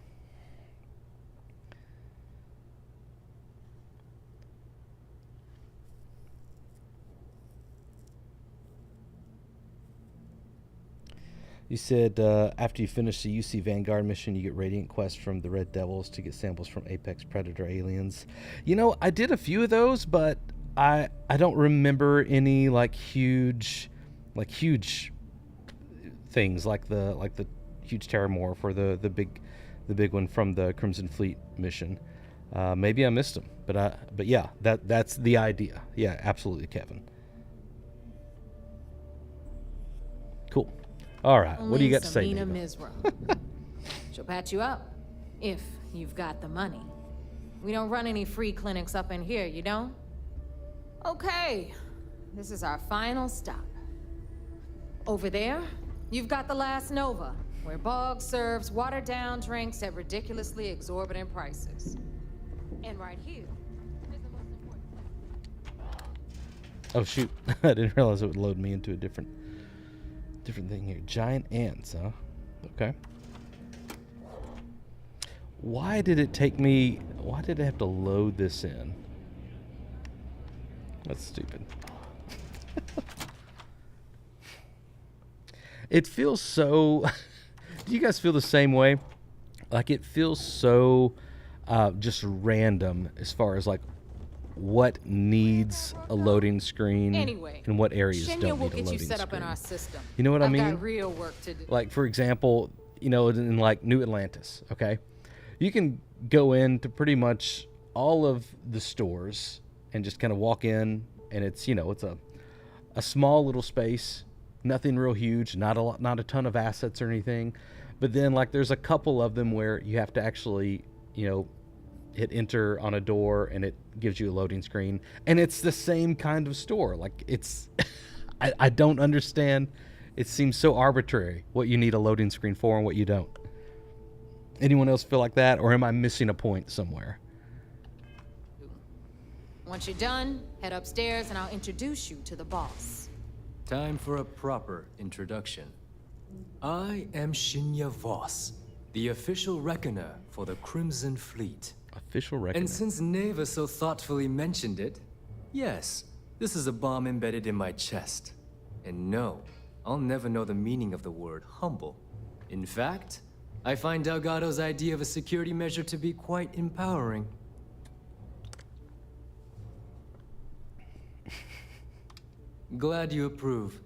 You said after you finish the UC Vanguard mission, you get Radiant Quest from the Red Devils to get samples from Apex Predator aliens. I did a few of those, but I don't remember any huge things like the huge terramorph or the big one from the Crimson Fleet mission. Maybe I missed them, but yeah, that's the idea. Yeah, absolutely, Kevin. Cool. All right, what do you got to say, Nina Neva? Misra. She'll patch you up if you've got the money. We don't run any free clinics up in here, you don't? Okay, this is our final stop. Over there, you've got the last Nova, where Bog serves watered-down drinks at ridiculously exorbitant prices. And right here is the most important. Oh shoot, I didn't realize it would load me into a different thing here. Giant ants, huh? Okay. Why did it I have to load this in? That's stupid. It feels so... Do you guys feel the same way? Like it feels so just random as far as what needs a loading screen Anyway, and what areas Shinya don't will need a get you loading set up screen. in our system. You know what I I've mean? got real work to do. Like, for example, you know, in like New Atlantis, okay? You can go into pretty much all of the stores and just kind of walk in, and it's, you know, it's a small little space, nothing real huge, not a ton of assets or anything. But then, like, there's a couple of them where you have to actually, you know, hit enter on a door and it gives you a loading screen, and it's the same kind of store. Like, it's I don't understand. It seems so arbitrary what you need a loading screen for and what you don't. Anyone else feel like that, or am I missing a point somewhere? Once you're done, head upstairs and I'll introduce you to the boss. Time for a proper introduction. I am Shinya Voss, the official reckoner for the Crimson Fleet. Official reckoner. And since Neva so thoughtfully mentioned it, yes, this is a bomb embedded in my chest. And no, I'll never know the meaning of the word humble. In fact, I find Delgado's idea of a security measure to be quite empowering. Glad you approve.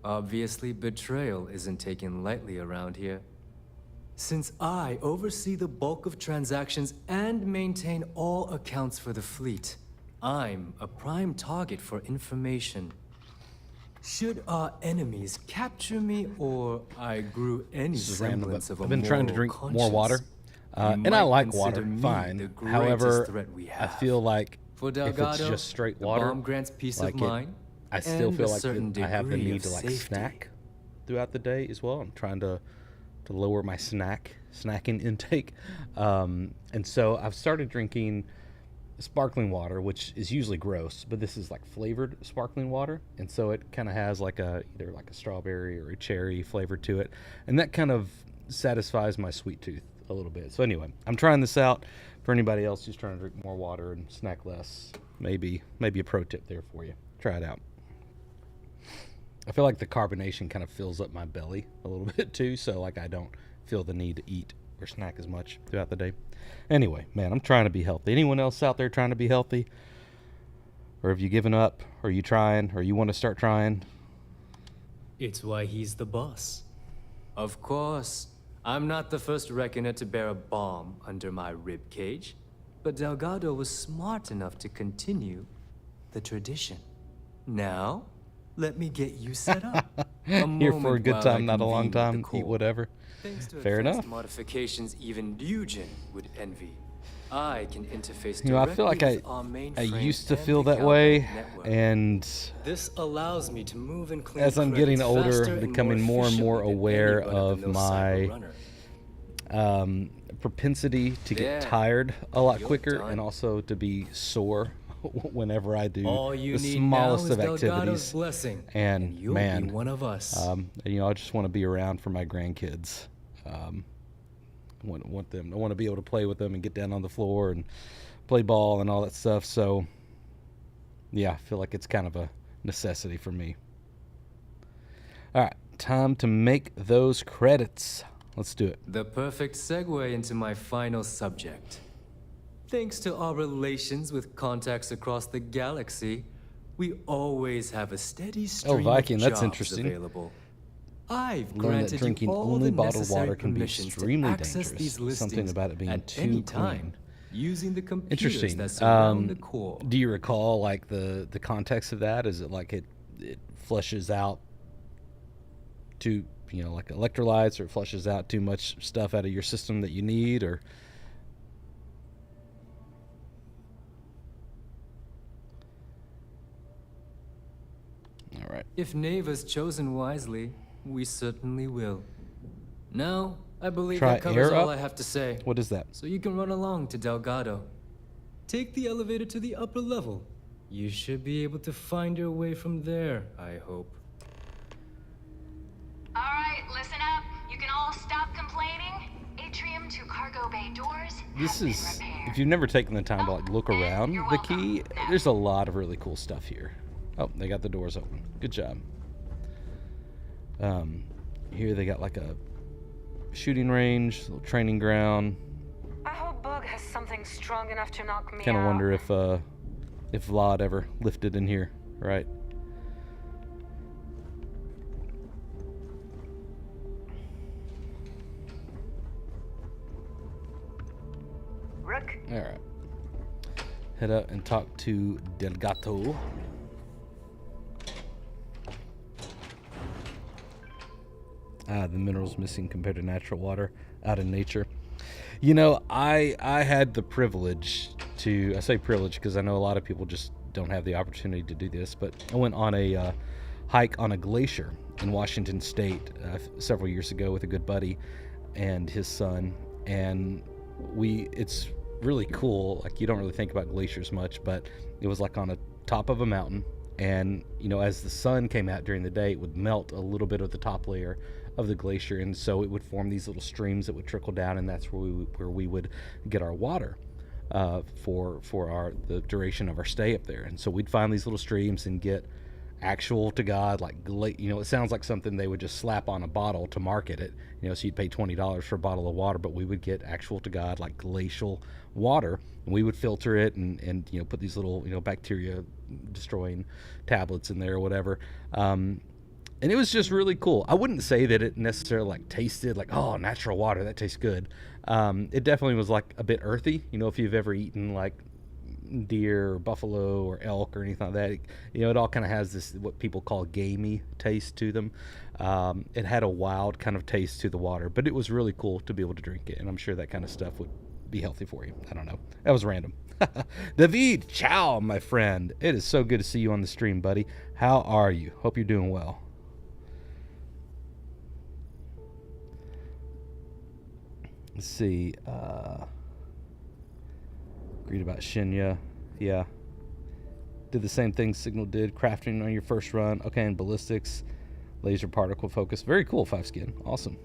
Obviously, betrayal isn't taken lightly around here. Since I oversee the bulk of transactions and maintain all accounts for the fleet, I'm a prime target for information. Should our enemies capture me, or I grew any semblance of a I've been trying to moral drink more water, conscience, and I you like might water, consider me fine. the greatest However, threat we I have. feel like For if it's Delgado, just straight the water, bomb grants peace like of mind, I still and feel a like certain I have the degree need of to like safety. snack throughout the day as well. I'm trying to lower my snacking intake, and so I've started drinking sparkling water, which is usually gross, but this is like flavored sparkling water, and so it kind of has like either like a strawberry or a cherry flavor to it, and that kind of satisfies my sweet tooth a little bit. So anyway, I'm trying this out for anybody else who's trying to drink more water and snack less. Maybe a pro tip there for you. Try it out. I feel like the carbonation kind of fills up my belly a little bit too, so like I don't feel the need to eat or snack as much throughout the day. Anyway, man, I'm trying to be healthy. Anyone else out there trying to be healthy? Or have you given up? Or are you trying? Or you want to start trying? It's why he's the boss. Of course. I'm not the first reckoner to bear a bomb under my rib cage, but Delgado was smart enough to continue the tradition. Now, let me get you set up. Here for a good time, not a long time. Eat whatever. Thanks to Fair advanced enough. modifications even Nugent would envy. I can interface You know, I feel like directly with our mainframe I used to and feel the that way, Galvo network. and This allows me to move and clean as I'm getting credits older, faster and becoming more and more efficiently than aware any run-of-the-mill of cyber my runner. propensity to get There. tired a lot You're quicker, done. and also to be sore whenever I do All you the need smallest now is of Delgado's activities. blessing, And you'll man, be one of us. and, you know, I just want to be around for my grandkids. Want them. I want to be able to play with them and get down on the floor and play ball and all that stuff. So, yeah, I feel like it's kind of a necessity for me. All right, time to make those credits. Let's do it. The perfect segue into my final subject. Thanks to our relations with contacts across the galaxy, we always have a steady stream Viking, of that's jobs interesting. available. I've Learned that granted drinking you all only the bottled necessary water can be permissions to extremely access dangerous. these listings Something about it being at too any time, clean. using the computers Interesting. that surround the core. Do you recall like the context of that? Is it like it flushes out too, you know, like electrolytes, or it flushes out too much stuff out of your system that you need, or? All right. If Neva's chosen wisely, we certainly will. Now, I believe Try that covers air all up? I have to say. What is that? So you can run along to Delgado. Take the elevator to the upper level. You should be able to find your way from there, I hope. All right, listen up. You can all stop complaining. Atrium to cargo bay doors. This is, if you've never taken the time to like look around the key, there's a lot of really cool stuff here. Oh, they got the doors open. Good job. Here they got like a shooting range, little training ground. I hope Bug has something strong enough to knock me Kind of out. wonder if if Vlad ever lifted in here, right? Rook? All right. Head up and talk to Delgado. The minerals missing compared to natural water out in nature. You know, I had the privilege to, I say privilege because I know a lot of people just don't have the opportunity to do this, but I went on a hike on a glacier in Washington State several years ago with a good buddy and his son, and it's really cool. Like, you don't really think about glaciers much, but it was like on a top of a mountain, and you know, as the sun came out during the day, it would melt a little bit of the top layer of the glacier, and so it would form these little streams that would trickle down, and that's where we would get our water for the duration of our stay up there. And so we'd find these little streams and get actual to God, like, you know, it sounds like something they would just slap on a bottle to market it, you know, so you'd pay $20 for a bottle of water, but we would get actual to God, like glacial water, and we would filter it and you know, put these little, you know, bacteria destroying tablets in there or whatever. And it was just really cool. I wouldn't say that it necessarily like tasted like, oh, natural water, that tastes good. It definitely was like a bit earthy. You know, if you've ever eaten like deer or buffalo or elk or anything like that, you know, it all kind of has this, what people call gamey taste to them. It had a wild kind of taste to the water, but it was really cool to be able to drink it. And I'm sure that kind of stuff would be healthy for you. I don't know. That was random. David, ciao, my friend. It is so good to see you on the stream, buddy. How are you? Hope you're doing well. Let's see. Agreed about Shinya. Yeah. Did the same thing Signal did. Crafting on your first run. Okay, and ballistics. Laser particle focus. Very cool, 5-skin. Awesome.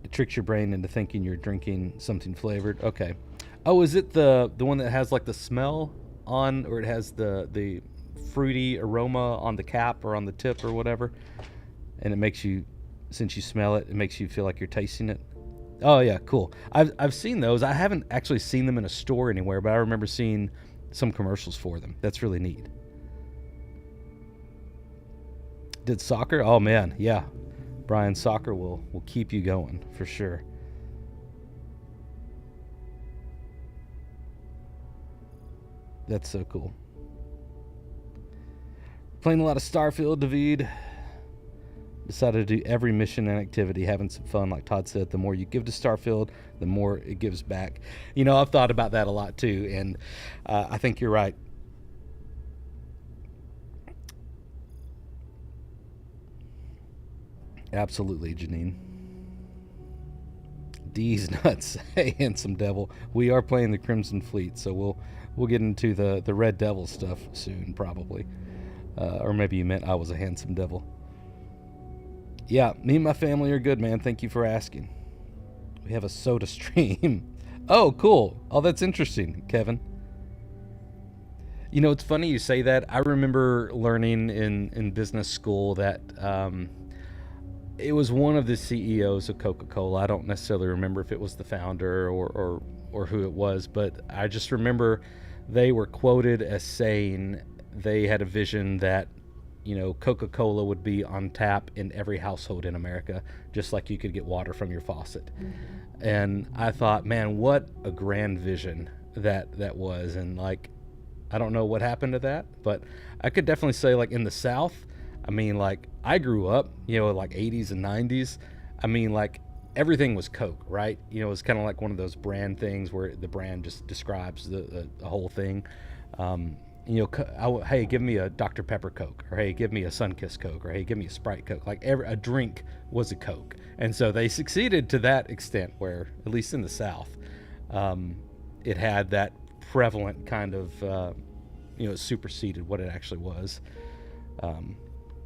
It tricks your brain into thinking you're drinking something flavored. Okay. Oh, is it the one that has like the smell on, or it has the fruity aroma on the cap or on the tip or whatever? And it makes you, since you smell it, it makes you feel like you're tasting it. Oh yeah, cool. I've seen those. I haven't actually seen them in a store anywhere, but I remember seeing some commercials for them. That's really neat. Did soccer? Oh man, yeah. Brian, soccer will keep you going for sure. That's so cool. Playing a lot of Starfield, David. Decided to do every mission and activity, having some fun. Like Todd said, the more you give to Starfield, the more it gives back. You know, I've thought about that a lot too, and I think you're right. Absolutely, Janine. D's nuts. Hey, handsome devil. We are playing the Crimson Fleet, so we'll get into the Red Devil stuff soon, probably. Or maybe you meant I was a handsome devil. Yeah, me and my family are good, man. Thank you for asking. We have a soda stream. Oh, cool. Oh, that's interesting, Kevin. You know, it's funny you say that. I remember learning in business school that it was one of the CEOs of Coca-Cola. I don't necessarily remember if it was the founder or who it was, but I just remember they were quoted as saying they had a vision that, you know, Coca-Cola would be on tap in every household in America, just like you could get water from your faucet. Mm-hmm. And I thought, man, what a grand vision that was. And like, I don't know what happened to that, but I could definitely say, like, in the South, I mean, like, I grew up, you know, like 80s and 90s. I mean, like, everything was Coke, right? You know, it was kind of like one of those brand things where the brand just describes the whole thing. You know, hey, give me a Dr. Pepper Coke, or hey, give me a Sunkist Coke, or hey, give me a Sprite Coke. Like, a drink was a Coke. And so they succeeded to that extent where, at least in the South, it had that prevalent kind of, you know, superseded what it actually was.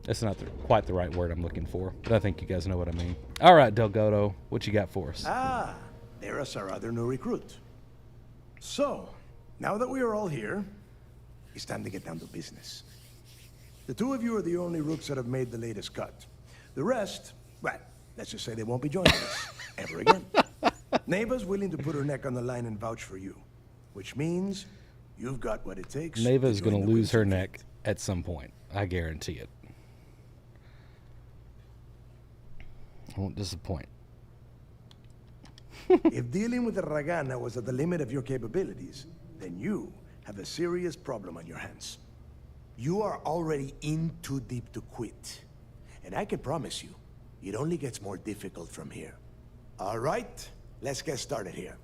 That's not quite the right word I'm looking for, but I think you guys know what I mean. All right, Delgado, what you got for us? Ah, there is our other new recruit. So, now that we are all here, it's time to get down to business. The two of you are the only rooks that have made the latest cut. The rest, well, let's just say they won't be joining us ever again. Neva's willing to put her neck on the line and vouch for you, which means you've got what it takes. Neva is going to lose her neck at some point. I guarantee it. I won't disappoint. If dealing with the Regana was at the limit of your capabilities, then you have a serious problem on your hands. You are already in too deep to quit. And I can promise you, it only gets more difficult from here. All right, let's get started here.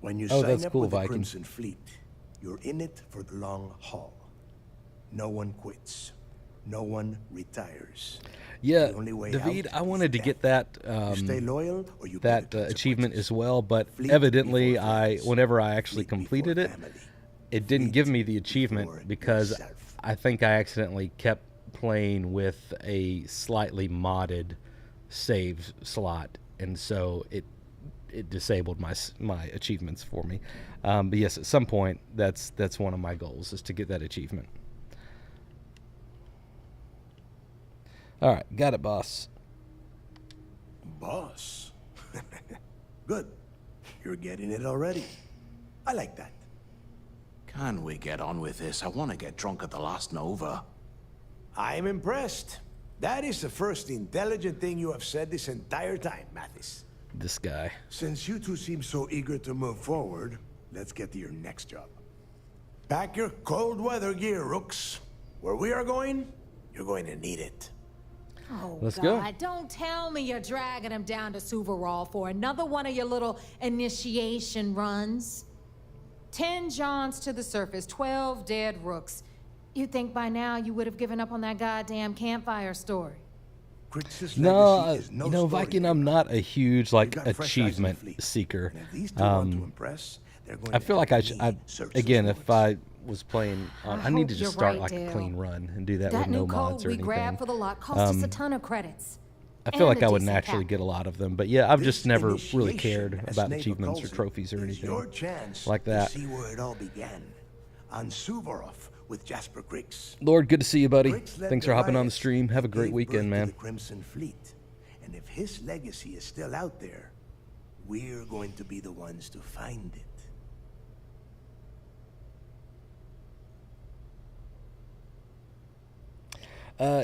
When you sign up with the Crimson Fleet, you're in it for the long haul. No one quits. No one retires. Yeah, David, I wanted to get that that achievement as well, but evidently, whenever I actually completed it, it didn't give me the achievement because I think I accidentally kept playing with a slightly modded save slot, and so it disabled my achievements for me. But yes, at some point, that's one of my goals, is to get that achievement. All right, got it, boss. Boss? Good. You're getting it already. I like that. Can we get on with this? I want to get drunk at the last Nova. I'm impressed. That is the first intelligent thing you have said this entire time, Mathis. This guy. Since you two seem so eager to move forward, let's get to your next job. Pack your cold weather gear, Rooks. Where we are going, you're going to need it. Oh, Let's God, go. Don't tell me you're dragging him down to Suvarol for another one of your little initiation runs. 10 Johns to the surface, 12 dead Rooks. You'd think by now you would have given up on that goddamn campfire story. No, you know, Viking, I'm not a huge achievement seeker. I feel like again, if I was playing I need to just start a clean run and do that with no mods or anything. For the lot cost us a ton of credits. I feel like I would naturally get a lot of them, but yeah, I've just never really cared about achievements or trophies or anything like that. See where it all began on Suvorov with Jasper Griggs. Lord, good to see you, buddy. Thanks for hopping on the stream. Have a great weekend, man. The Crimson Fleet, and if his legacy is still out there, we're going to be the ones to find it.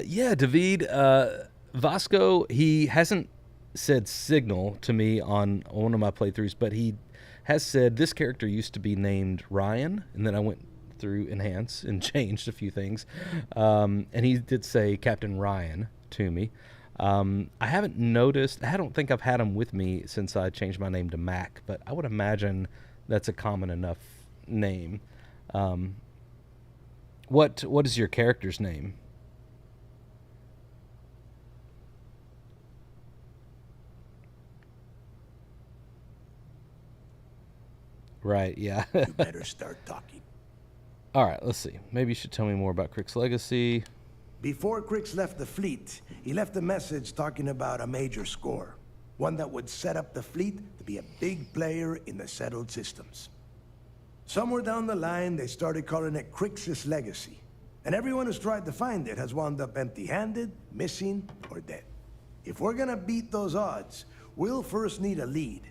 Yeah, David, Vasco, he hasn't said Signal to me on one of my playthroughs, but he has said this character used to be named Ryan, and then I went through Enhance and changed a few things, and he did say Captain Ryan to me. I haven't noticed, I don't think I've had him with me since I changed my name to Mac, but I would imagine that's a common enough name. What is your character's name? Right, yeah. You better start talking. All right, let's see. Maybe you should tell me more about Crick's legacy. Before Crix left the fleet, he left a message talking about a major score. One that would set up the fleet to be a big player in the settled systems. Somewhere down the line, they started calling it Crix's legacy. And everyone who's tried to find it has wound up empty-handed, missing, or dead. If we're gonna beat those odds, we'll first need a lead.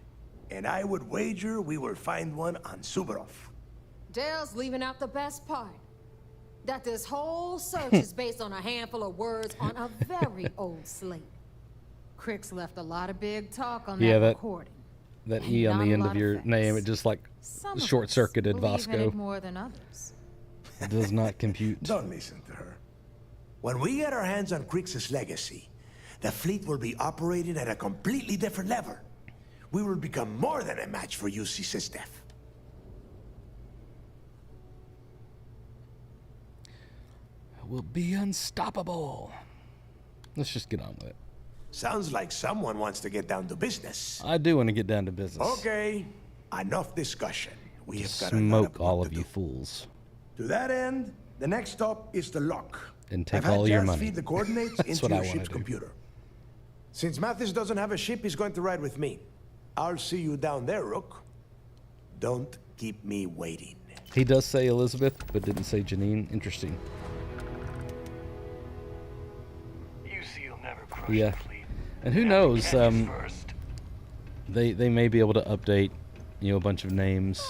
And I would wager we will find one on Suvorov. Dale's leaving out the best part. That this whole search is based on a handful of words on a very old slate. Crix left a lot of big talk on that recording. That E on the end of your name, it just short-circuited Vasco. More than others. It does not compute. Don't listen to her. When we get our hands on Crix's legacy, the fleet will be operating at a completely different level. We will become more than a match for UC Systef. We'll be unstoppable. Let's just get on with it. Sounds like someone wants to get down to business. I do want to get down to business. Okay, enough discussion. We have got smoke all of you fools. To that end, the next stop is the lock. And take all your money. Feed the coordinates into your ship's computer. Since Mathis doesn't have a ship, he's going to ride with me. I'll see you down there, Rook. Don't keep me waiting. He does say Elizabeth, but didn't say Janine. Interesting. You see, you'll never crush yeah. the fleet. And who knows? They may be able to update, you know, a bunch of names.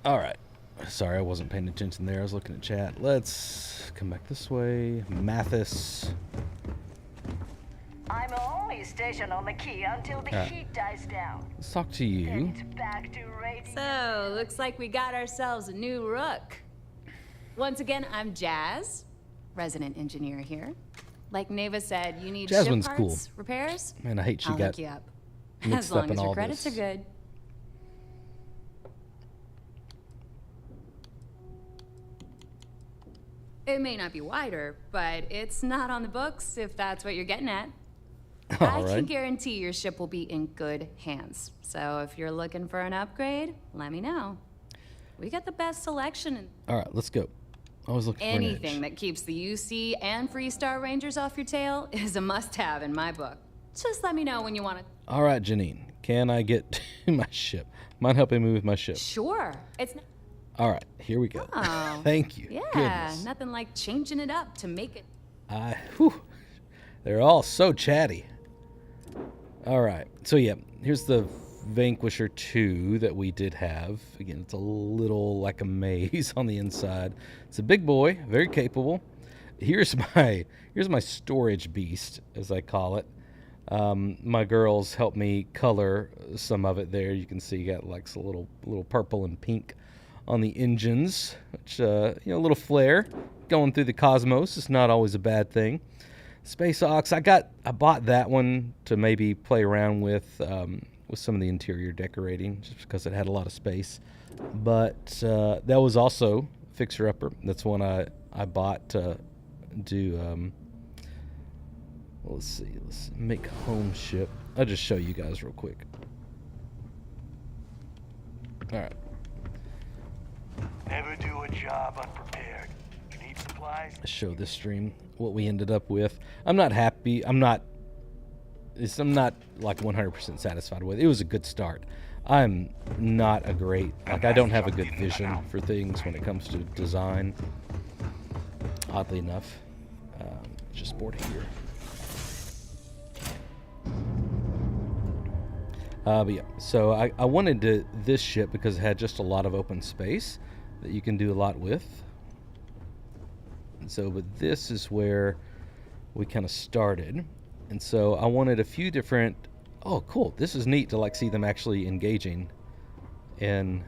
All right. Sorry, I wasn't paying attention there. I was looking at chat. Let's come back this way. Mathis. I'm only stationed on the key until the heat dies down. Let's talk to you. Back to radiant. So, looks like we got ourselves a new rook. Once again, I'm Jazz, resident engineer here. Like Neva said, you need Jasmine's ship cool. parts, repairs? Man, I hate she I'll got hook you up. mixed As long up in as your all credits this. are good. It may not be wider, but it's not on the books if that's what you're getting at. I can guarantee your ship will be in good hands. So if you're looking for an upgrade, let me know. We got the best selection. And All right, let's go. I was looking for an anything that keeps the UC and Freestar Rangers off your tail is a must-have in my book. Just let me know when you want to. All right, Janine. Can I get to my ship? Mind helping me with my ship? Sure. It's not. All right, here we go. Oh, Thank you. Yeah, Goodness. nothing like changing it up to make it. They're all so chatty. All right. So, yeah, here's the Vanquisher 2 that we did have. Again, it's a little like a maze on the inside. It's a big boy, very capable. Here's my storage beast, as I call it. My girls helped me color some of it there. You can see you got like a little purple and pink on the engines, which, a little flare going through the cosmos is not always a bad thing. Space Ox, I bought that one to maybe play around with some of the interior decorating, just because it had a lot of space. But that was also Fixer Upper. That's one I bought to do. Let's make home ship. I'll just show you guys real quick. All right. Never do a job unprepared. You need supplies? Let's show this stream what we ended up with. I'm not happy. I'm not like 100% satisfied with it. It was a good start. I'm not a great, I don't have a good vision for things when it comes to design. Oddly enough, just board here. But yeah, so I wanted this ship because it had just a lot of open space that you can do a lot with. And so, but this is where we kind of started. And so I wanted a few different, oh cool, this is neat to like see them actually engaging in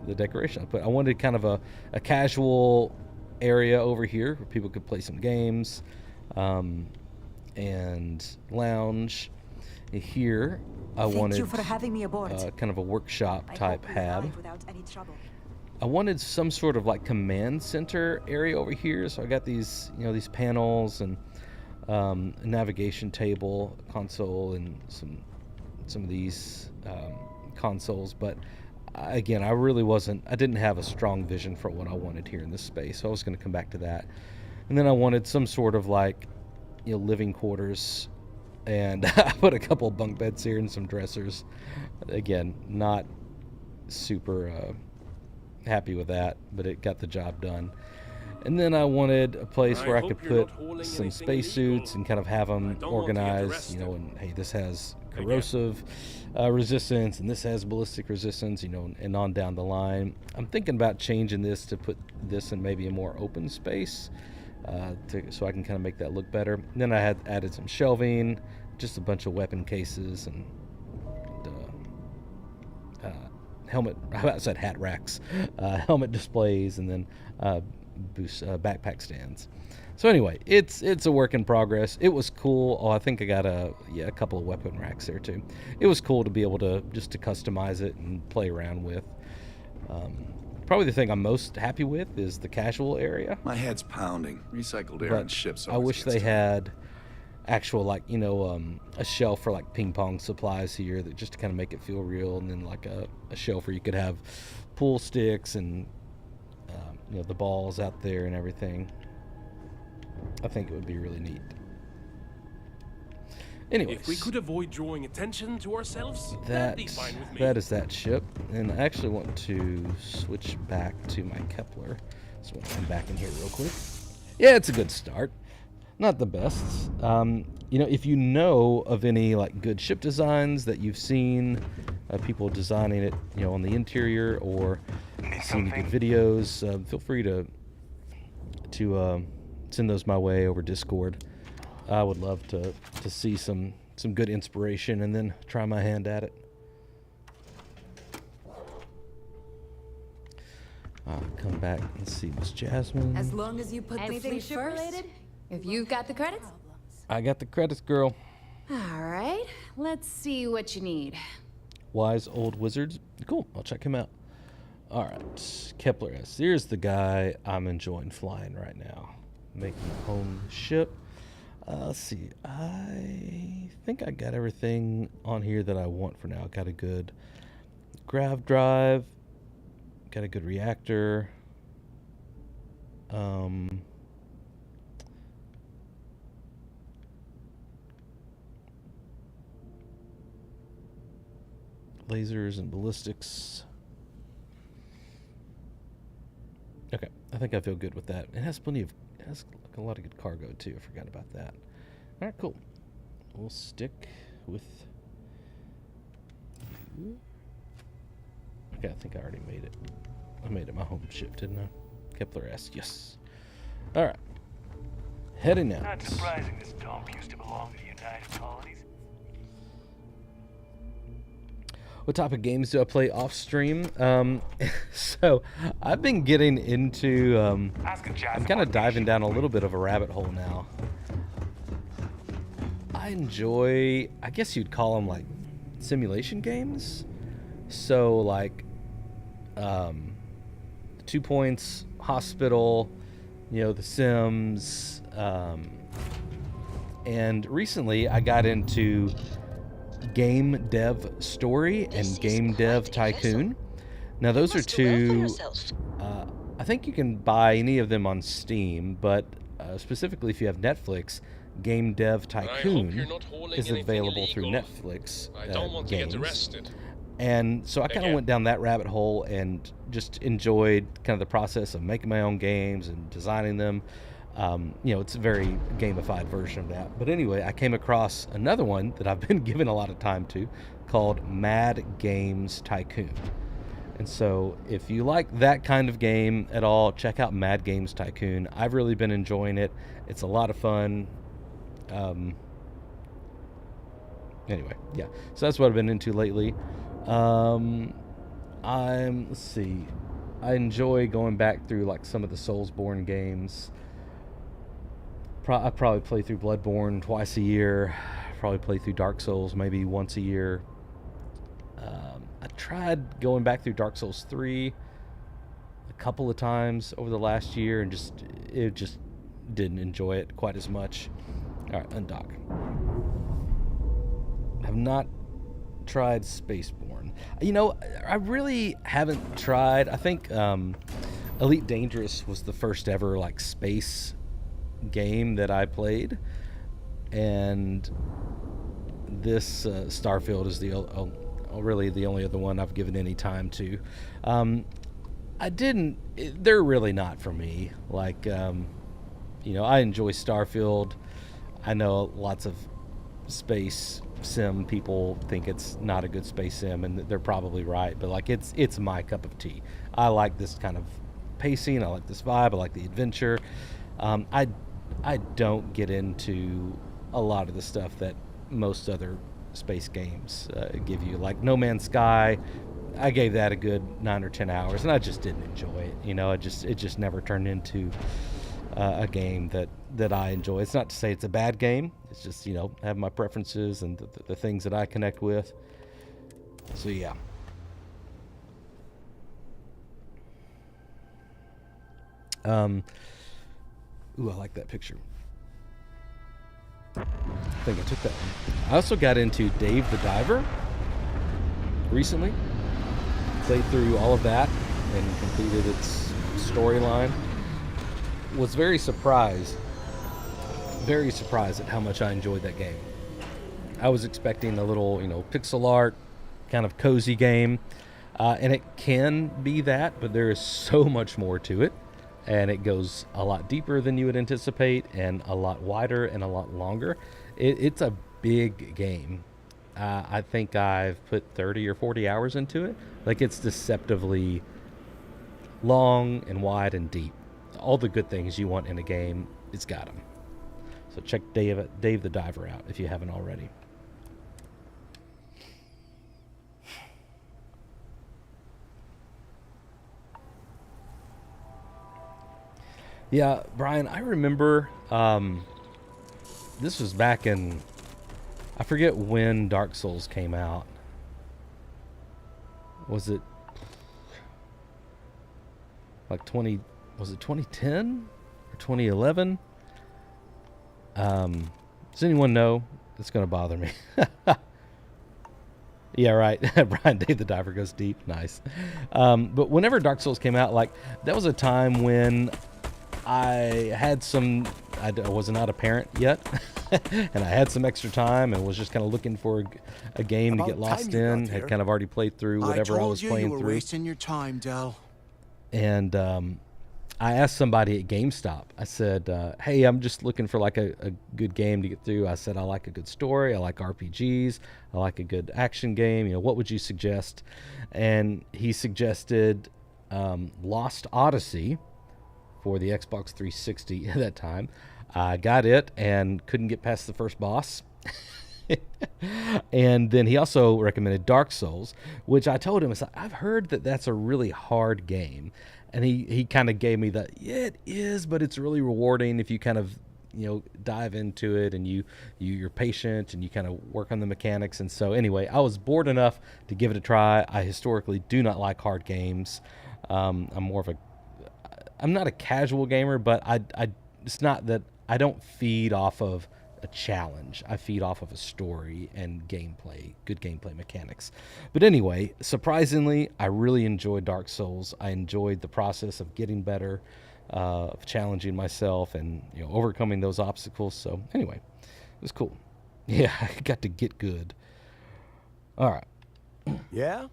the decoration. But I wanted kind of a casual area over here where people could play some games and lounge. Here I wanted you for having me aboard. kind of a workshop type hab. Without any trouble. I wanted some sort of like command center area over here, so I got these, these panels and a navigation table, console, and some of these consoles. But again, I didn't have a strong vision for what I wanted here in this space, so I was going to come back to that. And then I wanted some sort of like, living quarters, and I put a couple of bunk beds here and some dressers. Again, not super happy with that, but it got the job done. And then I wanted a place where I could put some spacesuits and kind of have them organized, and hey, this has corrosive resistance, and this has ballistic resistance, and on down the line. I'm thinking about changing this to put this in maybe a more open space, so I can kind of make that look better. And then I had added some shelving, just a bunch of weapon cases, and helmet, I said hat racks, helmet displays, and then backpack stands. So anyway, it's a work in progress. It was cool. Oh, I think I got a couple of weapon racks there too. It was cool to be able to just to customize it and play around with. Probably the thing I'm most happy with is the casual area. My head's pounding. Recycled air on ships. I wish they had actual a shelf for like ping pong supplies here, that just to kind of make it feel real, and then like a shelf where you could have pool sticks and the balls out there and everything. I think it would be really neat. Anyways, if we could avoid drawing attention to ourselves, that'd be fine with me. That is that ship. And I actually want to switch back to my Kepler. So I'll come back in here real quick. Yeah, it's a good start. Not the best. if you know of any like good ship designs that you've seen, people designing it, on the interior, or seen good videos, feel free to send those my way over Discord. I would love to see some good inspiration and then try my hand at it. Come back and see Miss Jasmine. As long as you put anything ship related, if you've got the credits. I got the credits, girl. All right, let's see what you need. Wise Old Wizards. Cool, I'll check him out. All right, Kepler S. Here's the guy I'm enjoying flying right now. Making my home ship. Let's see. I think I got everything on here that I want for now. Got a good grav drive. Got a good reactor. Lasers and ballistics. Okay, I think I feel good with that. It has a lot of good cargo too. I forgot about that. All right, cool. We'll stick with you. Okay, I think I already made it. I made it my home ship, didn't I? Kepler S. Yes. All right. Heading out. Not surprising this dump used to belong to the United Colonies. What type of games do I play off stream? So I've been getting into, I'm kind of diving down a little bit of a rabbit hole now. I enjoy, I guess you'd call them like simulation games. So like 2 Points, Hospital, The Sims, and recently I got into Game Dev Story and Game Dev Tycoon. Now those are two, I think you can buy any of them on Steam, but specifically if you have Netflix, Game Dev Tycoon is available through Netflix games. And so I kind of went down that rabbit hole and just enjoyed kind of the process of making my own games and designing them. It's a very gamified version of that. But anyway, I came across another one that I've been giving a lot of time to called Mad Games Tycoon. And so if you like that kind of game at all, check out Mad Games Tycoon. I've really been enjoying it. It's a lot of fun. Anyway, yeah. So that's what I've been into lately. Let's see. I enjoy going back through like some of the Soulsborne games. I probably play through Bloodborne twice a year. Probably play through Dark Souls maybe once a year. I tried going back through Dark Souls 3 a couple of times over the last year and just didn't enjoy it quite as much. All right, undock. I've not tried Spaceborne. I really haven't tried. I think Elite Dangerous was the first ever like space game that I played, and this Starfield is really the only other one I've given any time to. They're really not for me. Like, I enjoy Starfield. I know lots of space sim people think it's not a good space sim, and they're probably right, but like it's my cup of tea. I like this kind of pacing. I like this vibe. I like the adventure. I don't get into a lot of the stuff that most other space games give you. Like No Man's Sky, I gave that a good 9 or 10 hours, and I just didn't enjoy it. It just never turned into a game that I enjoy. It's not to say it's a bad game. It's just, I have my preferences and the things that I connect with. So yeah. Ooh, I like that picture. I think I took that one. I also got into Dave the Diver recently. Played through all of that and completed its storyline. Was very surprised at how much I enjoyed that game. I was expecting a little, pixel art, kind of cozy game, and it can be that, but there is so much more to it. and it goes a lot deeper than you would anticipate, and a lot wider and a lot longer. It's a big game. I think I've put 30 or 40 hours into it. Like, it's deceptively long and wide and deep. All the good things you want in a game, it's got them. So check Dave the Diver out if you haven't already. Yeah, Brian, I remember this was back in, I forget when Dark Souls came out. Was it like 2010 or 2011? Does anyone know? It's going to bother me. Yeah, right. Brian, Dave the Diver goes deep. Nice. But whenever Dark Souls came out, like, that was a time when I had I was not a parent yet, and I had some extra time and was just kind of looking for a game to get lost in. Had kind of already played through whatever I was playing through. You were wasting your time, Del. And I asked somebody at GameStop. I said, hey, I'm just looking for like a good game to get through. I said, I like a good story. I like RPGs. I like a good action game. You know, what would you suggest? And he suggested Lost Odyssey for the Xbox 360 at that time. I got it and couldn't get past the first boss. And then he also recommended Dark Souls, which I told him, I said, I've heard that that's a really hard game. And he kind of gave me the, yeah, it is, but it's really rewarding if you kind of, you know, dive into it and you're patient and you kind of work on the mechanics. And so anyway, I was bored enough to give it a try. I historically do not like hard games. I'm not a casual gamer, but it's not that I don't feed off of a challenge. I feed off of a story and gameplay, good gameplay mechanics. But anyway, surprisingly, I really enjoyed Dark Souls. I enjoyed the process of getting better, of challenging myself and, you know, overcoming those obstacles. So anyway, it was cool. Yeah, I got to get good. All right. Yeah?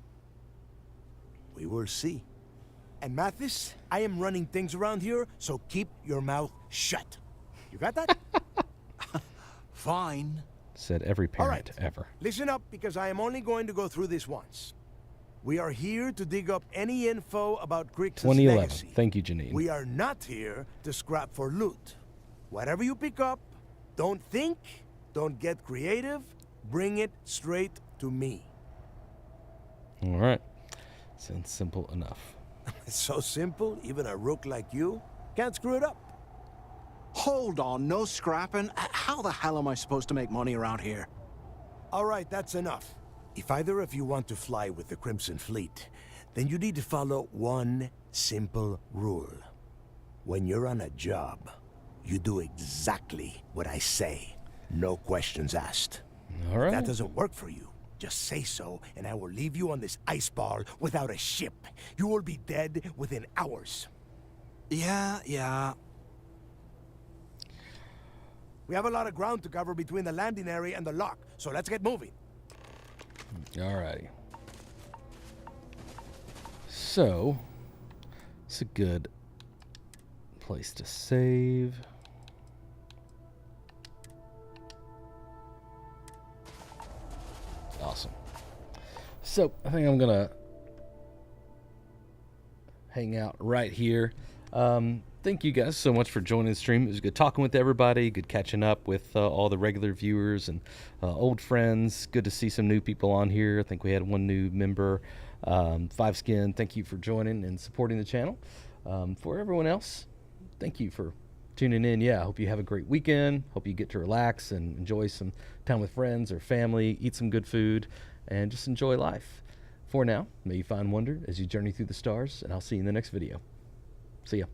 We will see. And Mathis, I am running things around here, so keep your mouth shut. You got that? Fine. Said every parent ever. Listen up, because I am only going to go through this once. We are here to dig up any info about Grixis' 2011. legacy. Thank you, Janine. We are not here to scrap for loot. Whatever you pick up, don't think, don't get creative, bring it straight to me. All right. Sounds simple enough. It's so simple, even a rook like you can't screw it up. Hold on, no scrapping. How the hell am I supposed to make money around here? All right, that's enough. If either of you want to fly with the Crimson Fleet, then you need to follow one simple rule. When you're on a job, you do exactly what I say. No questions asked. All right. If that doesn't work for you, just say so, and I will leave you on this ice ball without a ship. You will be dead within hours. Yeah. We have a lot of ground to cover between the landing area and the lock, so let's get moving. Alrighty. So, it's a good place to save. Awesome. So, I think I'm going to hang out right here. Thank you guys so much for joining the stream. It was good talking with everybody, good catching up with all the regular viewers and old friends. Good to see some new people on here. I think we had one new member, Five Skin. Thank you for joining and supporting the channel. For everyone else, thank you for tuning in. Yeah, I hope you have a great weekend. Hope you get to relax and enjoy some time with friends or family, eat some good food, and just enjoy life. For now, may you find wonder as you journey through the stars, and I'll see you in the next video. See ya.